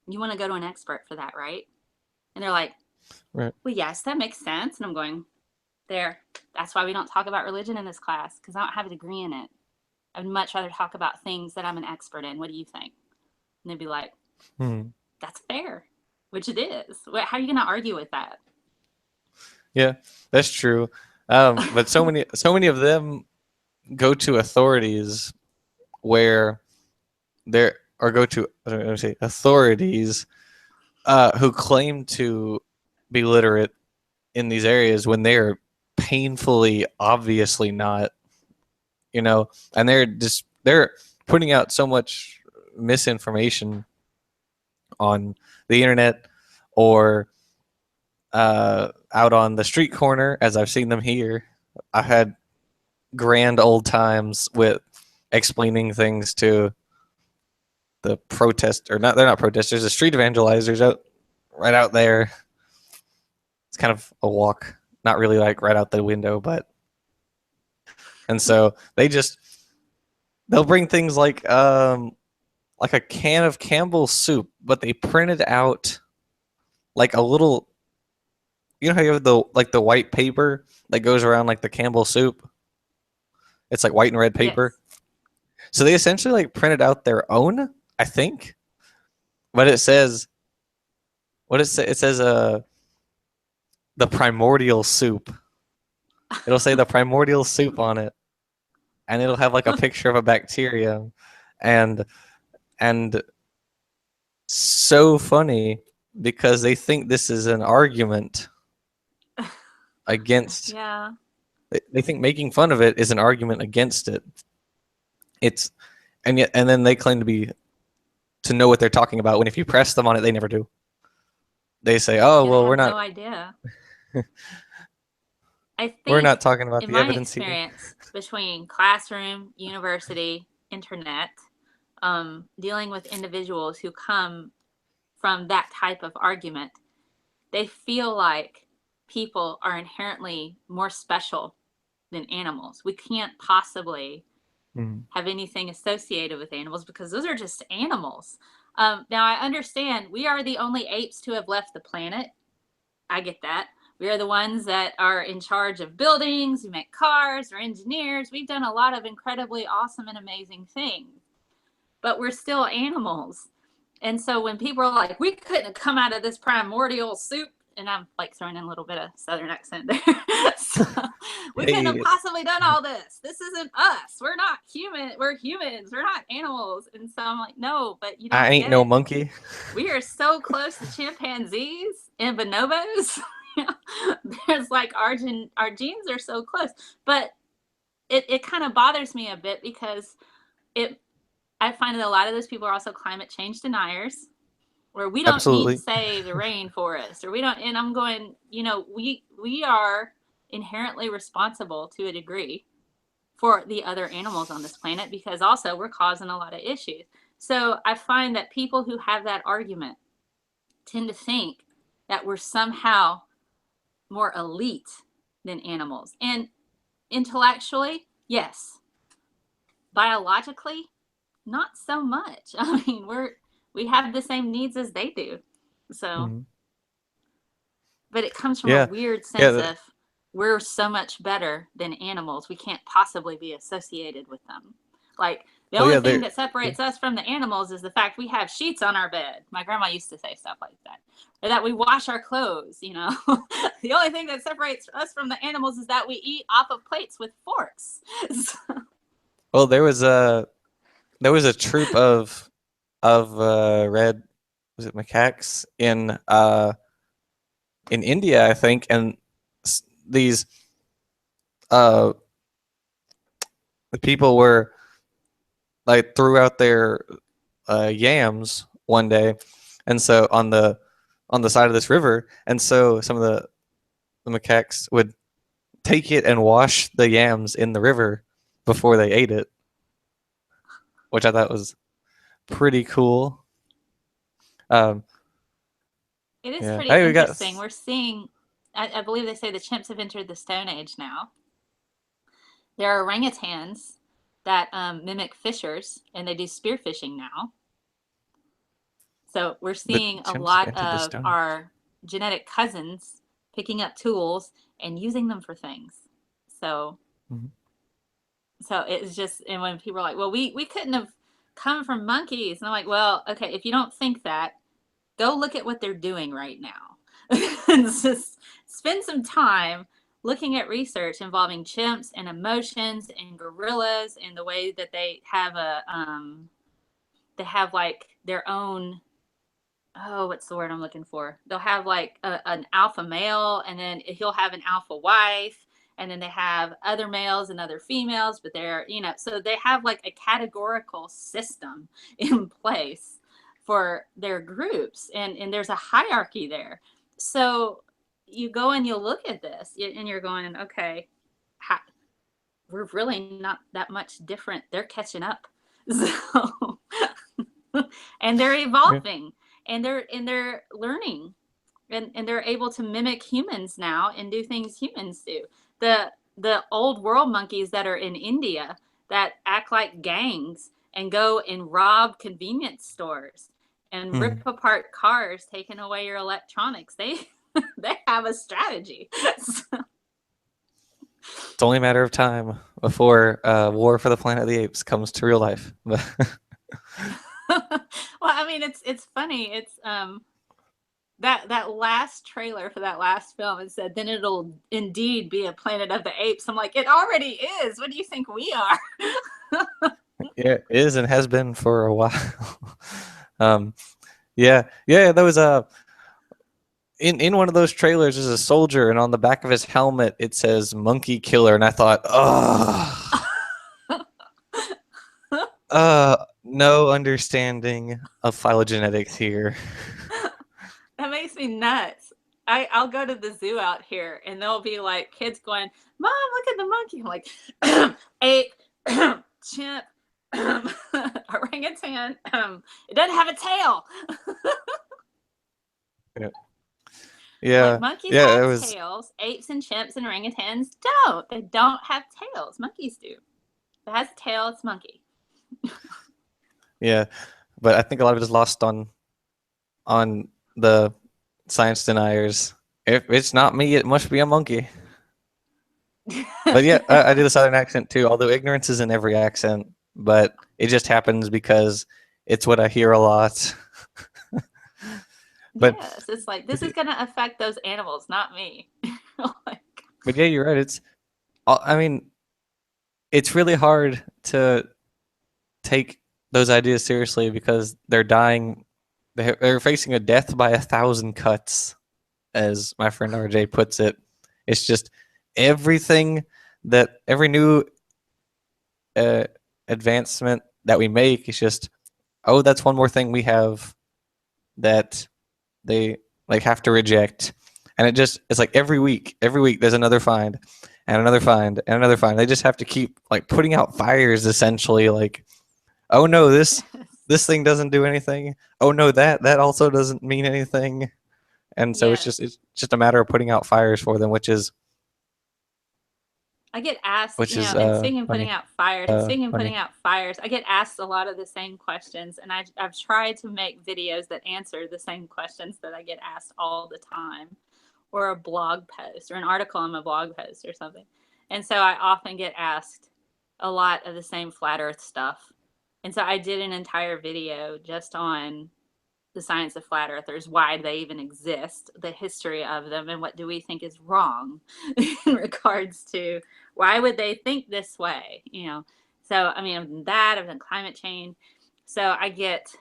You want to go to an expert for that, right? And they're like, right. Well, yes, that makes sense. And I'm going, there. That's why we don't talk about religion in this class, because I don't have a degree in it. I'd much rather talk about things that I'm an expert in. What do you think? And they'd be like, that's fair, which it is. How are you going to argue with that? Yeah, that's true. But so many of them go to authorities where there, or go to, let me say, authorities who claim to be literate in these areas when they're painfully obviously not, you know, and they're putting out so much misinformation on the internet, or out on the street corner, as I've seen them here. I had grand old times with explaining things to the protest or not. They're not protesters. The street evangelizers out right out there. It's kind of a walk, not really like right out the window, but and so they'll bring things like a can of Campbell's soup, but they printed out like a little. You know how you have the white paper that goes around like the Campbell soup. It's like white and red paper. Yes. So they essentially like printed out their own, I think. But it says what it says the primordial soup. It'll say the primordial soup on it, and it'll have like a picture of a bacterium, and and so funny because they think this is an argument against. Yeah. They think making fun of it is an argument against it. It's and then they claim to know what they're talking about. When if you press them on it, they never do. They say, "Oh, Yeah, they well, have no idea. I we're think, not talking about in the my evidence here." experience, between classroom, university, internet, dealing with individuals who come from that type of argument, they feel like people are inherently more special than animals. We can't possibly have anything associated with animals because those are just animals. Now, I understand we are the only apes to have left the planet. I get that. We are the ones that are in charge of buildings, we make cars, we're engineers. We've done a lot of incredibly awesome and amazing things, but we're still animals. And so when people are like, we couldn't have come out of this primordial soup, and I'm like throwing in a little bit of Southern accent there. So, we couldn't have Hey, possibly done all this. This isn't us. We're not human. We're humans. We're not animals. And so I'm like, no, but you I don't ain't get no it. monkey. We are so close to chimpanzees and bonobos. There's like our genes are so close, but it kind of bothers me a bit because it I find that a lot of those people are also climate change deniers, where we don't need to Absolutely. save the rainforest, or we don't. And I'm going, we are inherently responsible to a degree for the other animals on this planet because also we're causing a lot of issues. So I find that people who have that argument tend to think that we're somehow more elite than animals. And intellectually, yes. Biologically, not so much. I mean, we have the same needs as they do. So, Mhm. but it comes from a Yeah, weird yeah. sense of we're so much better than animals. We can't possibly be associated with them. Like the Well, only yeah. thing that separates us from the animals is the fact we have sheets on our bed. My grandma used to say stuff like that. Or that we wash our clothes, The only thing that separates us from the animals is that we eat off of plates with forks. Well, there was a troop of red, was it macaques in India, I think, and these uh the people were like threw out their yams one day, and so on the side of this river, and so some of the macaques would take it and wash the yams in the river before they ate it, which I thought was pretty cool. Um, It is yeah. pretty Hey, we got. interesting. We're seeing, I believe they say the chimps have entered the Stone Age now. There are orangutans that mimic fishers and they do spearfishing now. So we're The seeing a chimps have lot entered the of Stone Age. our genetic cousins picking up tools and using them for things. So, Mhm. so it's just, and when people are like, well, we couldn't have come from monkeys. And I'm like, well, okay, if you don't think that, go look at what they're doing right now. And just spend some time looking at research involving chimps and emotions and gorillas and the way that they have like their own, oh, what's the word I'm looking for? They'll have like an alpha male, and then he'll have an alpha wife, and then they have other males and other females, but so they have like a categorical system in place for their groups, and there's a hierarchy there. So you go and you look at this and you're going, okay, how, we're really not that much different. They're catching up. So, and they're Yeah. evolving and they're learning and they're able to mimic humans now and do things humans do. The old world monkeys that are in India that act like gangs and go and rob convenience stores and rip Hmm. apart cars, taking away your electronics. They they have a strategy. It's only a matter of time before War for the Planet of the Apes comes to real life. Well, I mean, it's funny. It's that last trailer for that last film, it said, then it'll indeed be a Planet of the Apes. I'm like, it already is. What do you think we are? Yeah, it is and has been for a while. um, yeah, that was in one of those trailers is a soldier, and on the back of his helmet it says "Monkey Killer," and I thought, oh, no understanding of phylogenetics here. That makes me nuts. I'll go to the zoo out here and there'll be like kids going, Mom, look at the monkey. I'm like, ape, chimp, orangutan. It doesn't have a tail. Yeah, I'm like, yeah, monkeys yeah. It have was tails. Apes and chimps and orangutans don't. They don't have tails. Monkeys do. If it has a tail, it's monkey. yeah, but I think a lot of it is lost on the science deniers. If it's not me, it must be a monkey. But yeah, I do the southern accent too. Although ignorance is in every accent, but it just happens because it's what I hear a lot. But Yes, it's like this but is gonna affect those animals, not me. Like, but yeah, you're right. I mean, it's really hard to take those ideas seriously because they're dying. They're facing a death by 1,000 cuts, as my friend RJ puts it. It's just everything that every new uh, advancement that we make is just, oh, that's one more thing we have that they like have to reject, and it's like every week there's another find and another find and another find. They just have to keep like putting out fires essentially. Like, oh no, this thing doesn't do anything. Oh no, that also doesn't mean anything. And so yes. it's just a matter of putting out fires for them, I get asked, which is and speaking of putting funny. out fires, Funny. I get asked a lot of the same questions, and I've tried to make videos that answer the same questions that I get asked all the time, or a blog post, or an article on my blog post, or something. And so I often get asked a lot of the same flat Earth stuff, and so I did an entire video just on the science of flat earthers, why they even exist, the history of them, and what do we think is wrong in regards to why would they think this way, So, I mean, I've done climate change. So I get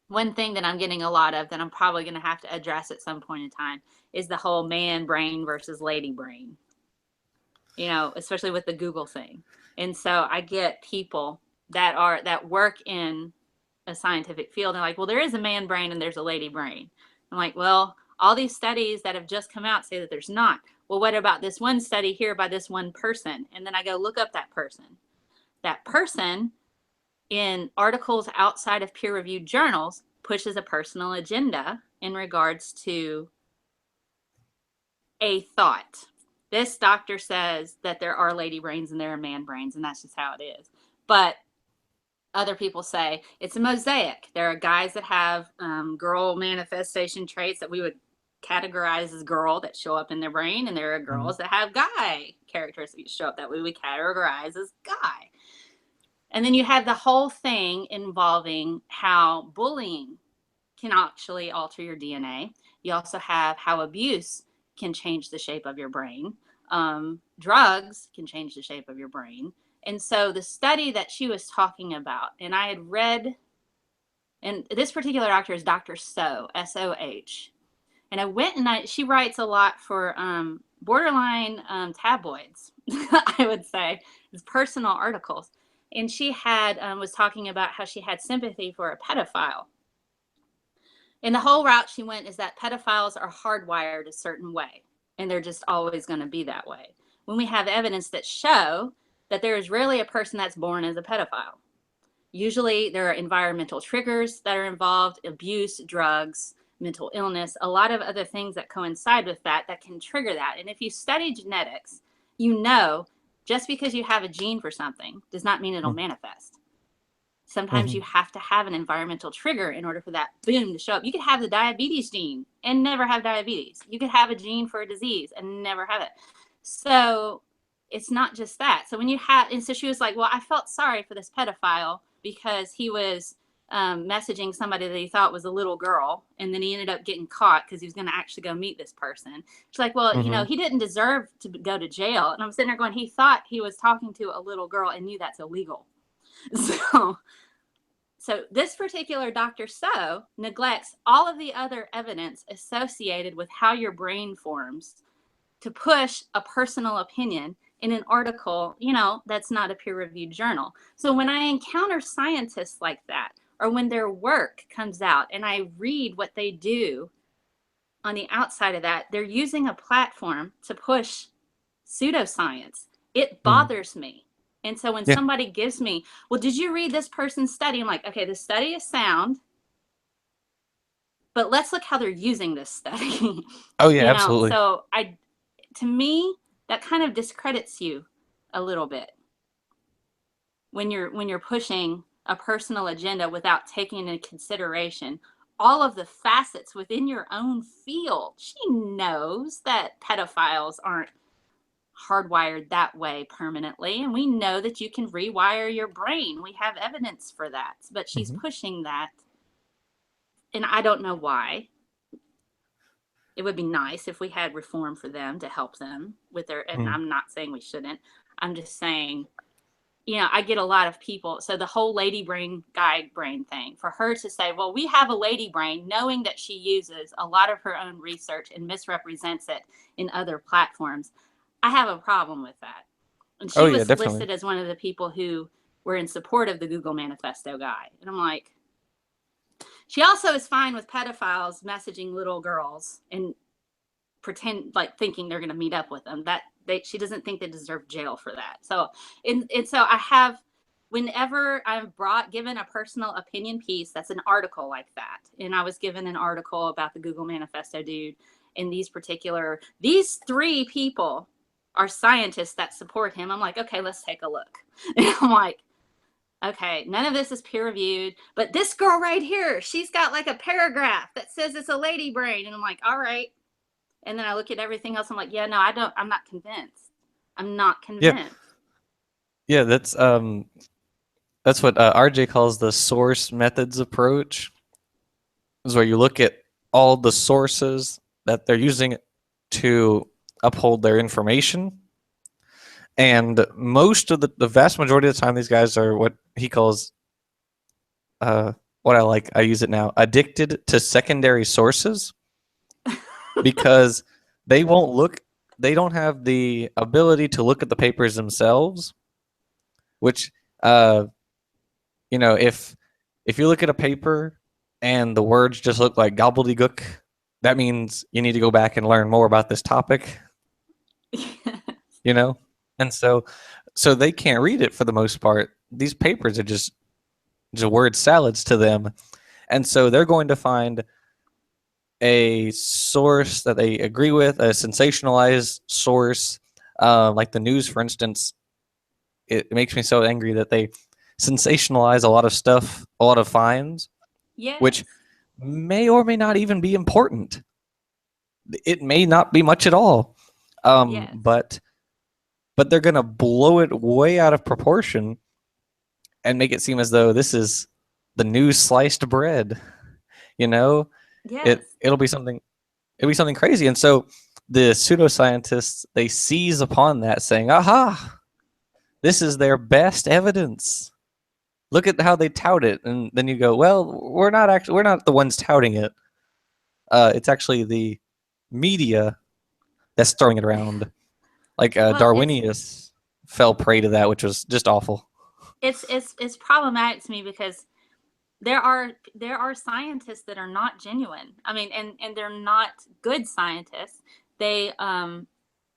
one thing that I'm getting a lot of that I'm probably going to have to address at some point in time is the whole man brain versus lady brain, especially with the Google thing. And so I get people that work in a scientific field and like, well, there is a man brain and there's a lady brain. I'm like, well, all these studies that have just come out say that there's not. Well, what about this one study here by this one person? And then I go look up that person. That person in articles outside of peer reviewed journals pushes a personal agenda in regards to a thought. This doctor says that there are lady brains and there are man brains, and that's just how it is. But other people say it's a mosaic. There are guys that have girl manifestation traits that we would categorize as girl that show up in their brain, and there are Mhm. girls that have guy characteristics show up that we would categorize as guy. And then you have the whole thing involving how bullying can actually alter your DNA. You also have how abuse can change the shape of your brain. Drugs can change the shape of your brain. And so the study that she was talking about, and I had read, and this particular doctor is Dr. Soh, SOH. And I went and she writes a lot for borderline tabloids, I would say, it's personal articles. And she was talking about how she had sympathy for a pedophile. And the whole route she went is that pedophiles are hardwired a certain way, and they're just always going to be that way. When we have evidence that show that there is rarely a person that's born as a pedophile. Usually there are environmental triggers that are involved, abuse, drugs, mental illness, a lot of other things that coincide with that that can trigger that. And if you study genetics, you know just because you have a gene for something does not mean it'll manifest. Sometimes Mm-hmm. you have to have an environmental trigger in order for that boom to show up. You could have the diabetes gene and never have diabetes. You could have a gene for a disease and never have it. So it's not just that. So when you have, and so she was like, well, I felt sorry for this pedophile because he was messaging somebody that he thought was a little girl, and then he ended up getting caught because he was going to actually go meet this person. She's like, well, you know, Mm-hmm. he didn't deserve to go to jail. And I'm sitting there going, he thought he was talking to a little girl and knew that's illegal. So this particular Dr. So neglects all of the other evidence associated with how your brain forms to push a personal opinion in an article, you know, that's not a peer-reviewed journal. So when I encounter scientists like that, or when their work comes out and I read what they do on the outside of that, they're using a platform to push pseudoscience. It Mm-hmm. bothers me. And so when Yeah. somebody gives me, well, did you read this person's study? I'm like, okay, the study is sound, but let's look how they're using this study. Oh yeah, You know, absolutely. so to me, that kind of discredits you a little bit when you're pushing a personal agenda without taking into consideration all of the facets within your own field. She knows that pedophiles aren't hardwired that way permanently, and we know that you can rewire your brain. We have evidence for that, but she's Mm-hmm. pushing that, and I don't know why. It would be nice if we had reform for them to help them with their, and Mm-hmm. I'm not saying we shouldn't. I'm just saying, you know, I get a lot of people. So the whole lady brain, guide brain thing, for her to say, well, we have a lady brain, knowing that she uses a lot of her own research and misrepresents it in other platforms, I have a problem with that. And Oh she yeah, was definitely. listed as one of the people who were in support of the Google Manifesto guy. And I'm like, she also is fine with pedophiles messaging little girls and pretend like thinking they're going to meet up with them. That she doesn't think they deserve jail for that. So and so I have, whenever I'm given a personal opinion piece that's an article like that, and I was given an article about the Google Manifesto dude, and these three people are scientists that support him. I'm like, okay, let's take a look. And I'm like, okay, none of this is peer reviewed, but this girl right here, she's got like a paragraph that says it's a lady brain. And I'm like, all right. And then I look at everything else. I'm like, yeah, no, I'm not convinced. I'm not Yeah, convinced. yeah. That's what RJ calls the source methods approach. Is where you look at all the sources that they're using to uphold their information, and most of the vast majority of the time, these guys are what he calls what I use it now, addicted to secondary sources, because they won't look they don't have the ability to look at the papers themselves, which uh if you look at a paper and the words just look like gobbledygook, that means you need to go back and learn more about this topic, you know? And so they can't read it for the most part. These papers are just word salads to them. And so they're going to find a source that they agree with, a sensationalized source, like the news, for instance. It makes me so angry that they sensationalize a lot of stuff, a lot of finds, which Yes. may or may not even be important. It may not be much at all, Yes. but they're gonna blow it way out of proportion and make it seem as though this is the new sliced bread. You know, Yes. it'll be something crazy. And so the pseudoscientists, they seize upon that, saying, "Aha! This is their best evidence. Look at how they tout it." And then you go, "Well, we're not the ones touting it. It's actually the media that's throwing it around." Like Well, Darwinius fell prey to that, which was just awful. it's problematic to me because there are scientists that are not genuine. I mean, and they're not good scientists. They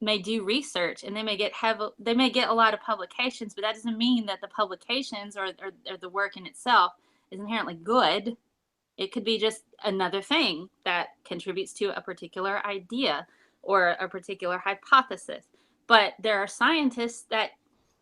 may do research and they may get a lot of publications, but that doesn't mean that the publications or the work in itself is inherently good. It could be just another thing that contributes to a particular idea or a particular hypothesis. But there are scientists that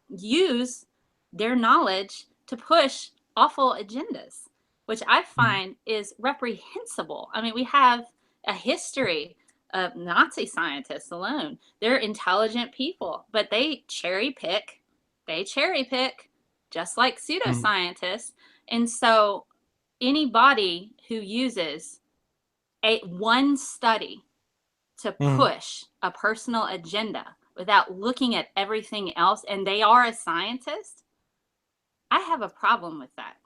use their knowledge to push awful agendas, which I Mhm. find is reprehensible. I mean, we have a history of Nazi scientists alone. They're intelligent people, but they cherry pick. They cherry pick just like Mhm. pseudoscientists. And so anybody who uses a one study to Mhm. push a personal agenda without looking at everything else, and they are a scientist, I have a problem with that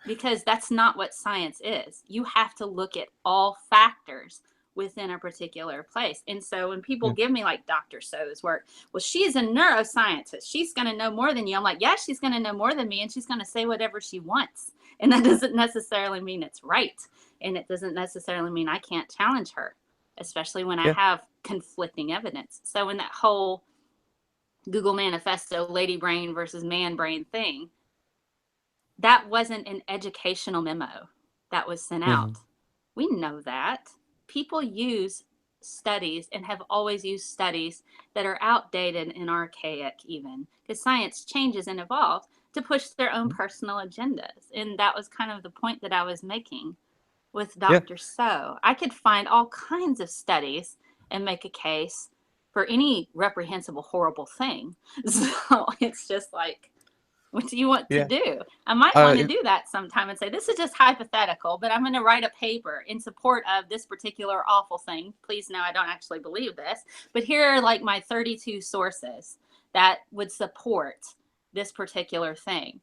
because that's not what science is. You have to look at all factors within a particular place. And so when people Yeah. give me like Dr. So's work, well, she's a neuroscientist. She's going to know more than you. I'm like, yeah, she's going to know more than me and she's going to say whatever she wants. And that doesn't necessarily mean it's right. And it doesn't necessarily mean I can't challenge her, especially when I Yeah. have conflicting evidence. So in that whole Google manifesto, lady brain versus man brain thing, that wasn't an educational memo that was sent Mhm. out. We know that. People use studies and have always used studies that are outdated and archaic, even because science changes and evolves to push their own Mhm. personal agendas. And that was kind of the point that I was making with Yeah. Dr. So. I could find all kinds of studies and make a case for any reprehensible, horrible thing. So it's just like, what do you want to Yeah. do? I might want to It, do that sometime and say, this is just hypothetical, but I'm going to write a paper in support of this particular awful thing. Please know I don't actually believe this, but here are like my 32 sources that would support this particular thing.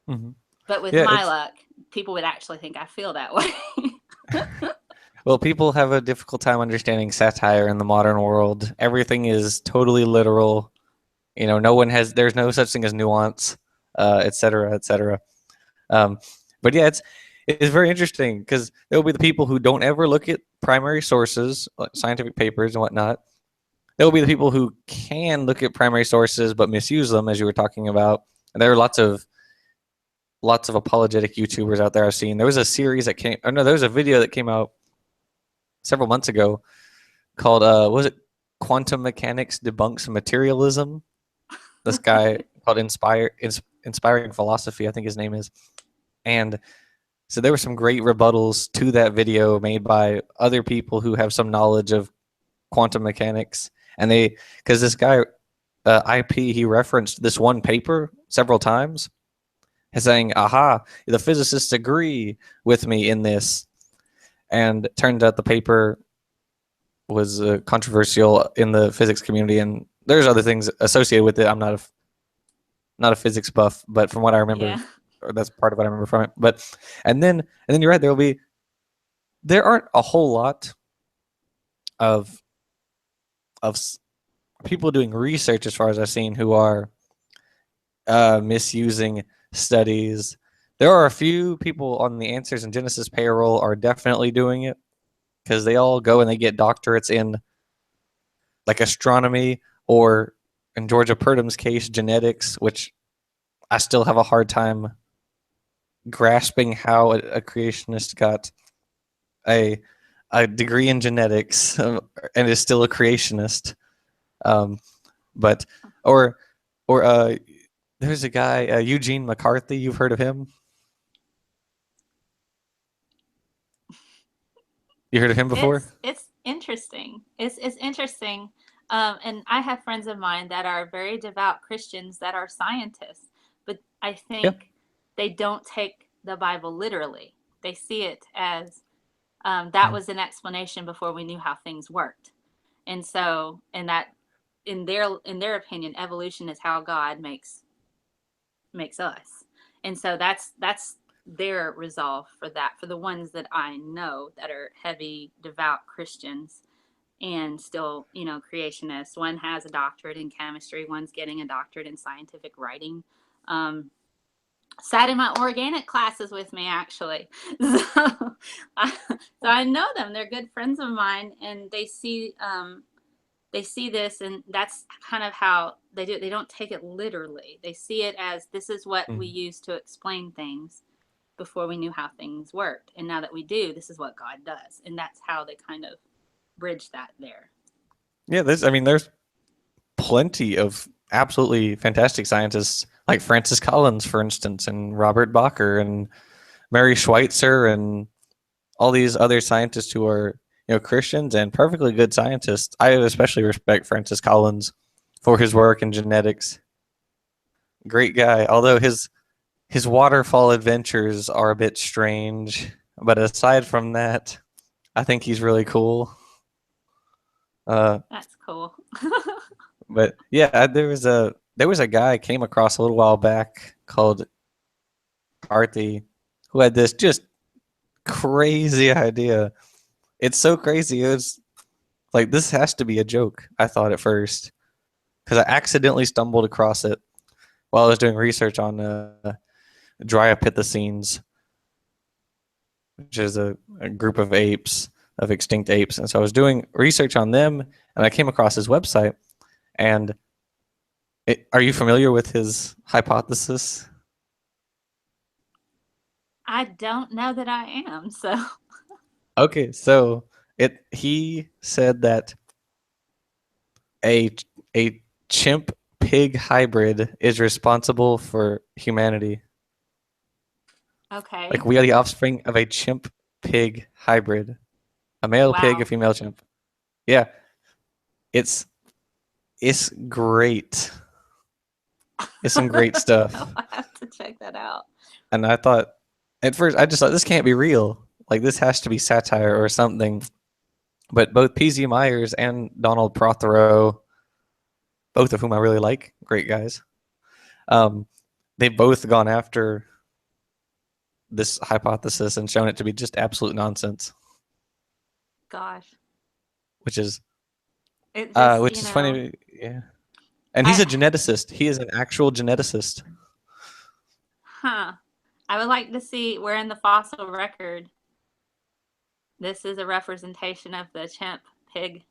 mhm. But with Yeah. my It's luck, people would actually think I feel that way. well, people have a difficult time understanding satire in the modern world. Everything is totally literal. No one has. There's no such thing as nuance, et cetera, et cetera. Um, but yeah, it's very interesting because there will be the people who don't ever look at primary sources, like scientific papers and whatnot. There will be the people who can look at primary sources but misuse them, as you were talking about. And there are lots of apologetic YouTubers out there I've seen. There was a series that came. Oh no, there was a video that came out several months ago called was it Quantum Mechanics Debunks Materialism? This guy called Inspiring Philosophy, I think his name is. And so there were some great rebuttals to that video made by other people who have some knowledge of quantum mechanics. And because this guy, IP, he referenced this one paper several times, saying, aha, the physicists agree with me in this. And it turned out the paper was controversial in the physics community. And there's other things associated with it. I'm not a physics buff, but from what I remember, Yeah. or that's part of what I remember from it. But and then you're right. There aren't a whole lot of of people doing research, as far as I've seen, who are misusing studies. There are a few people on the Answers in Genesis payroll are definitely doing it because they all go and they get doctorates in like astronomy or, in Georgia Purdum's case, genetics, which I still have a hard time grasping how a creationist got a a degree in genetics and is still a creationist. Um, but or or there's a guy Eugene McCarthy. You've heard of him? You heard of him before? It's interesting. It's interesting. And I have friends of mine that are very devout Christians that are scientists, but I Yeah. think they don't take the Bible literally. They see it as that Mhm. was an explanation before we knew how things worked, and so and that in their opinion, evolution is how God makes us, and so that's their resolve for that. For the ones that I know that are heavy devout Christians and still, creationists. One has a doctorate in chemistry, one's getting a doctorate in scientific writing. Um, sat in my organic classes with me actually. So so I know them. They're good friends of mine, and they see this, and that's kind of how they do it. They don't take it literally. They see it as this is what we Mhm. use to explain things before we knew how things worked. And now that we do, this is what God does. And that's how they kind of bridge that there. Yeah, there's plenty of absolutely fantastic scientists like Francis Collins, for instance, and Robert Bacher and Mary Schweitzer and all these other scientists who are Christians and perfectly good scientists. I especially respect Francis Collins for his work in genetics. Great guy, although his waterfall adventures are a bit strange. But aside from that, I think he's really cool. Uh, That's cool. but yeah, there was a guy I came across a little while back called Arthi who had this just crazy idea. It's so crazy. It was like this has to be a joke. I thought at first because I accidentally stumbled across it while I was doing research on Dryopithecines, which is a group of apes, of extinct apes. And so I was doing research on them, and I came across his website. And are you familiar with his hypothesis? I don't know that I am. So, Okay, so he said that a a chimp pig hybrid is responsible for humanity. Like okay. we are the offspring of a chimp pig hybrid, a male pig, a Wow. female chimp. Yeah, it's it's great. It's some great I'll stuff. have to check that out. And I thought at first I just thought this can't be real. Like this has to be satire or something. But both PZ Myers and Donald Prothero, both of whom I really like, great guys. Um, they've both gone after this hypothesis and shown it to be just absolute nonsense, Gosh. which is It just, funny. Yeah, and he's I, a geneticist. He is an actual geneticist. huh. I would like to see where in the fossil record this is a representation of the chimp pig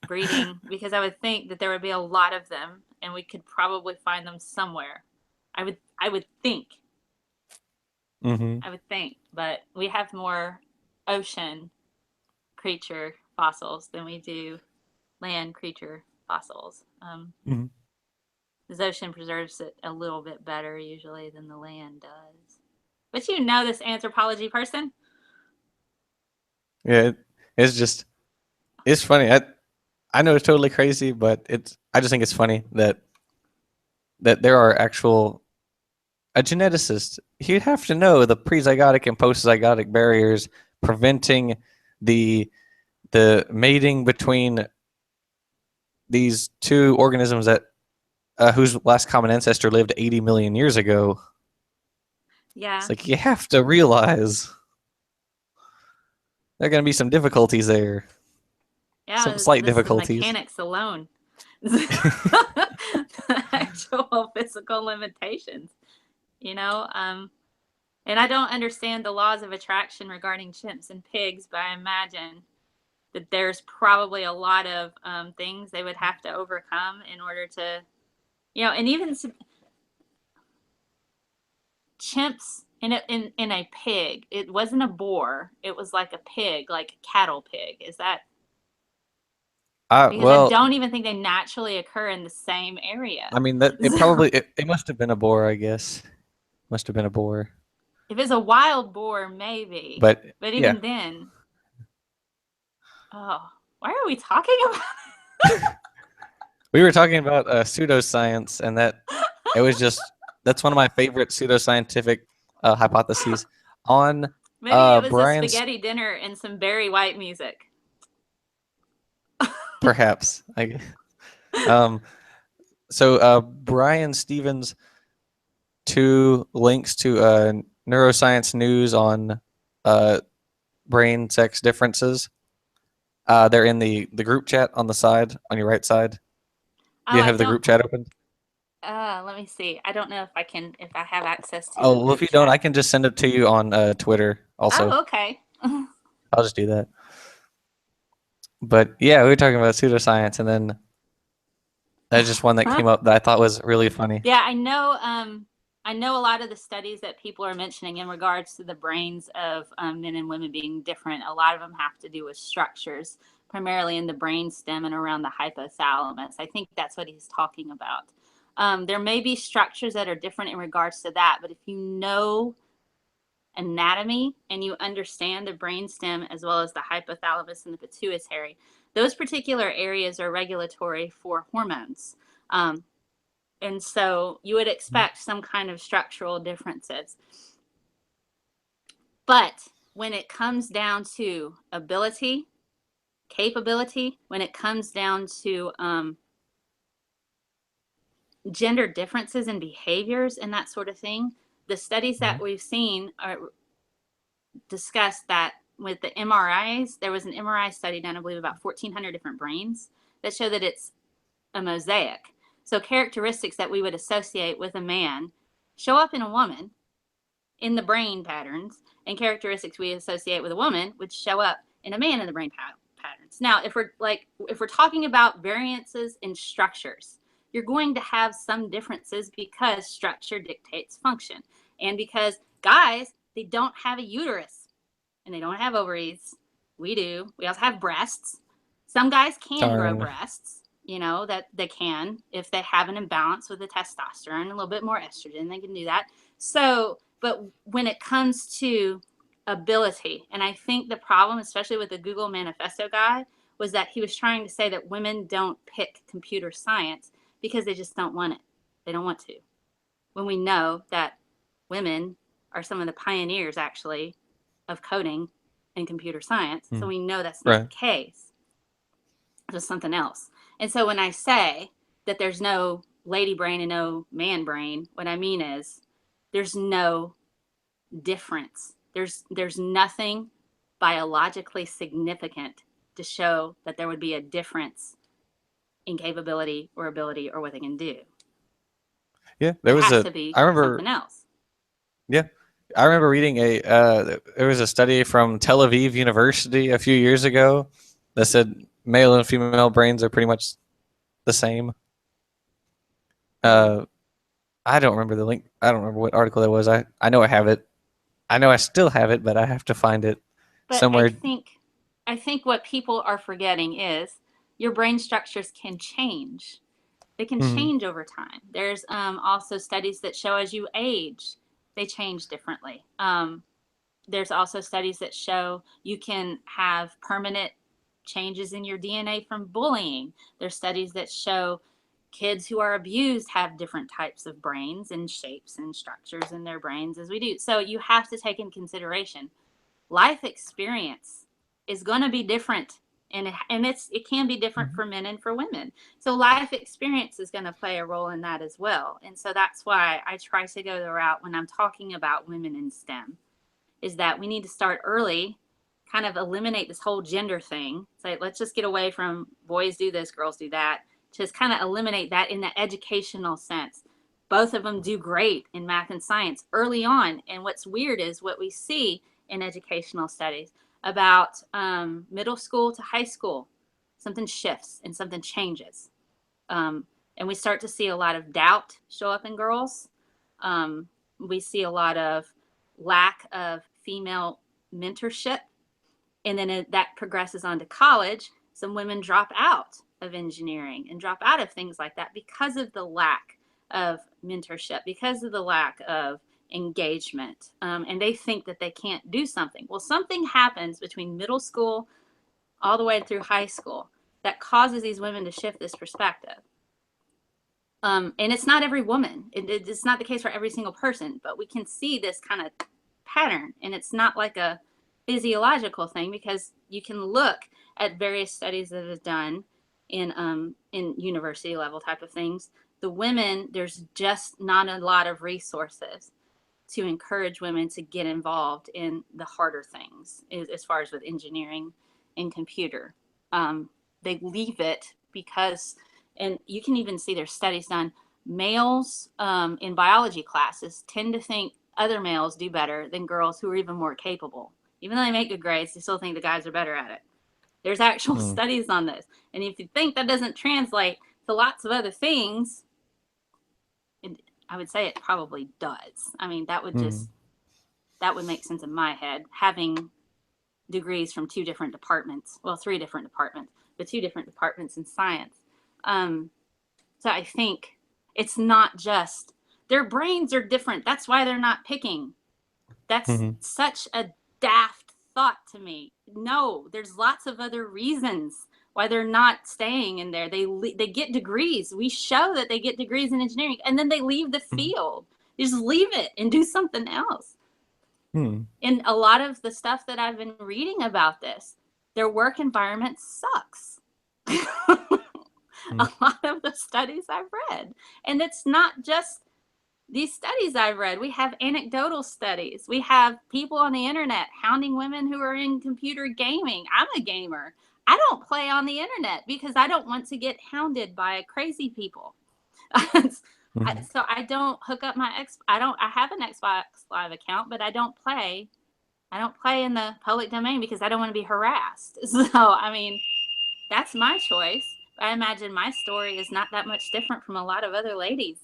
breeding, because I would think that there would be a lot of them and we could probably find them somewhere. I would think. Mm-hmm. I would think, but we have more ocean creature fossils than we do land creature fossils. Mm-hmm. The ocean preserves it a little bit better usually than the land does. But you know this anthropology person. Yeah, it's funny. I know it's totally crazy, but I just think it's funny that there are actual a geneticist. He'd have to know the prezygotic and postzygotic barriers preventing the mating between these two organisms that whose last common ancestor lived 80 million years ago. It's Yeah. like you have to realize there are going to be some difficulties there, some Yeah, slight just the difficulties. mechanics alone. Actual physical limitations, you know? And I don't understand the laws of attraction regarding chimps and pigs, but I imagine that there's probably a lot of things they would have to overcome in order to, and even chimps in a pig. It wasn't a boar. It was like a pig, like a cattle pig. Is that because I Well, don't even think they naturally occur in the same area. I mean that it So probably it must have been a boar, I guess. Must have been a boar. if it's a wild boar, maybe. But But yeah, even then, oh, why are we talking about we were talking about pseudoscience, and that it was just that's one of my favorite pseudoscientific hypotheses on maybe it was a Brian's spaghetti dinner and some Barry White music. perhaps. Um, so Brian Stevens two links to neuroscience news on uh, brain sex differences. They're in the group chat on the side on your right side. Do Oh, you I have the don't. group chat open? Let me see. I don't know if I have access to the Oh, well, if group you don't, I chat. can just send it to you on Twitter also. Oh, okay. I'll just do that. But yeah, we were talking about pseudoscience, and then that's just one that came up that I thought was really funny. Yeah, I know a lot of the studies that people are mentioning in regards to the brains of men and women being different. A lot of them have to do with structures, primarily in the brain stem and around the hypothalamus. I think that's what he's talking about. There may be structures that are different in regards to that, but if you know anatomy and you understand the brainstem as well as the hypothalamus and the pituitary, those particular areas are regulatory for hormones. Um, and so you would expect some kind of structural differences. But when it comes down to ability, capability, when it comes down to gender differences in behaviors and that sort of thing, the studies that we've seen are discussed that with the MRIs, there was an MRI study done, I believe, about 1,400 different brains that show that it's a mosaic. So characteristics that we would associate with a man show up in a woman in the brain patterns, and characteristics we associate with a woman would show up in a man in the brain patterns. Now, if we're talking about variances in structures, you're going to have some differences because structure dictates function, and because guys, they don't have a uterus and they don't have ovaries. We do. We also have breasts. Some guys can grow Darn. breasts, you know, that they can if they have an imbalance with the testosterone, a little bit more estrogen, they can do that. So, but when it comes to ability, and I think the problem, especially with the Google Manifesto guy, was that he was trying to say that women don't pick computer science because they just don't want it. They don't want to. When we know that women are some of the pioneers, actually, of coding and computer science. So we know that's not Right. the case. It's something else. And so when I say that there's no lady brain and no man brain, what I mean is there's no difference. There's nothing biologically significant to show that there would be a difference in capability or ability or what they can do. Yeah, there It was has a. to be I remember. something else. Yeah, I remember reading a. There was a study from Tel Aviv University a few years ago that said male and female brains are pretty much the same. Uh, I don't remember the link. I don't remember what article that was. I know I have it. I know I still have it, but I have to find it But somewhere. I think what people are forgetting is your brain structures can change. They can Mhm. change over time. There's also studies that show as you age, they change differently. There's also studies that show you can have permanent changes in your DNA from bullying. There's studies that show kids who are abused have different types of brains and shapes and structures in their brains as we do. So you have to take in consideration life experience is going to be different, and it can be different for men and for women. So life experience is going to play a role in that as well. And so that's why I try to go the route when I'm talking about women in STEM, is that we need to start early, kind of eliminate this whole gender thing. Say, let's just get away from boys do this, girls do that. Just kind of eliminate that in the educational sense. Both of them do great in math and science early on. And what's weird is what we see in educational studies about middle school to high school, something shifts and something changes. Um, and we start to see a lot of doubt show up in girls. We see a lot of lack of female mentorship. And then that progresses on to college. Some women drop out of engineering and drop out of things like that because of the lack of mentorship, because of the lack of engagement. And they think that they can't do something. Well, something happens between middle school all the way through high school that causes these women to shift this perspective. And it's not every woman. It's not the case for every single person, but we can see this kind of pattern. And it's not like a physiological thing, because you can look at various studies that is done in university level type of things. The women, there's just not a lot of resources to encourage women to get involved in the harder things as far as with engineering and computer. They leave it because, and you can even see there's studies done, males in biology classes tend to think other males do better than girls who are even more capable. Even though they make good grades, they still think the guys are better at it. There's actual studies on this. And if you think that doesn't translate to lots of other things, I would say it probably does. I mean, that would make sense in my head, having degrees from 2 different departments, well, 3 different departments, but 2 different departments in science. So I think it's not just their brains are different. That's why they're not picking. That's such a daft thought to me. No, there's lots of other reasons why they're not staying in there. They get degrees. We show that they get degrees in engineering, and then they leave the field. They just leave it and do something else. And a lot of the stuff that I've been reading about this, their work environment sucks. A lot of the studies I've read. And it's not just these studies I've read. We have anecdotal studies. We have people on the internet hounding women who are in computer gaming. I'm a gamer. I don't play on the internet because I don't want to get hounded by crazy people. So I don't hook up my I have an Xbox Live account, but I don't play in the public domain because I don't want to be harassed. So, I mean, that's my choice. I imagine my story is not that much different from a lot of other ladies.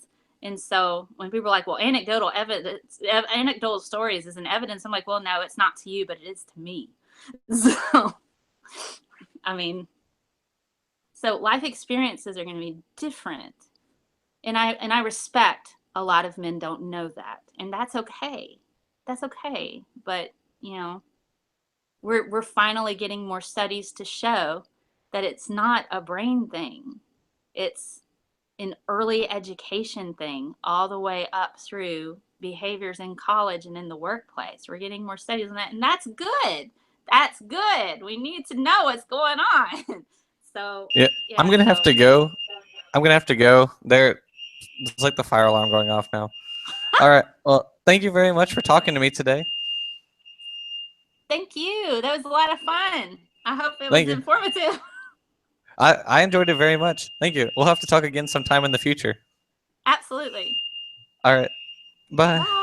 And so when people are like, well, anecdotal stories isn't evidence, I'm like, well, no, it's not to you, but it is to me. So, I mean, so life experiences are going to be different. And I respect a lot of men don't know that. And that's okay. That's okay. But, you know, we're finally getting more studies to show that it's not a brain thing. It's an early education thing all the way up through behaviors in college and in the workplace. We're getting more studies on that, and that's good. That's good. We need to know what's going on. So yeah, I'm gonna have to go. There, it's like the fire alarm going off now. All right. Well, thank you very much for talking to me today. Thank you. That was a lot of fun. I hope it Thank was you. informative. I enjoyed it very much. Thank you. We'll have to talk again sometime in the future. Absolutely. All right. Bye. Bye.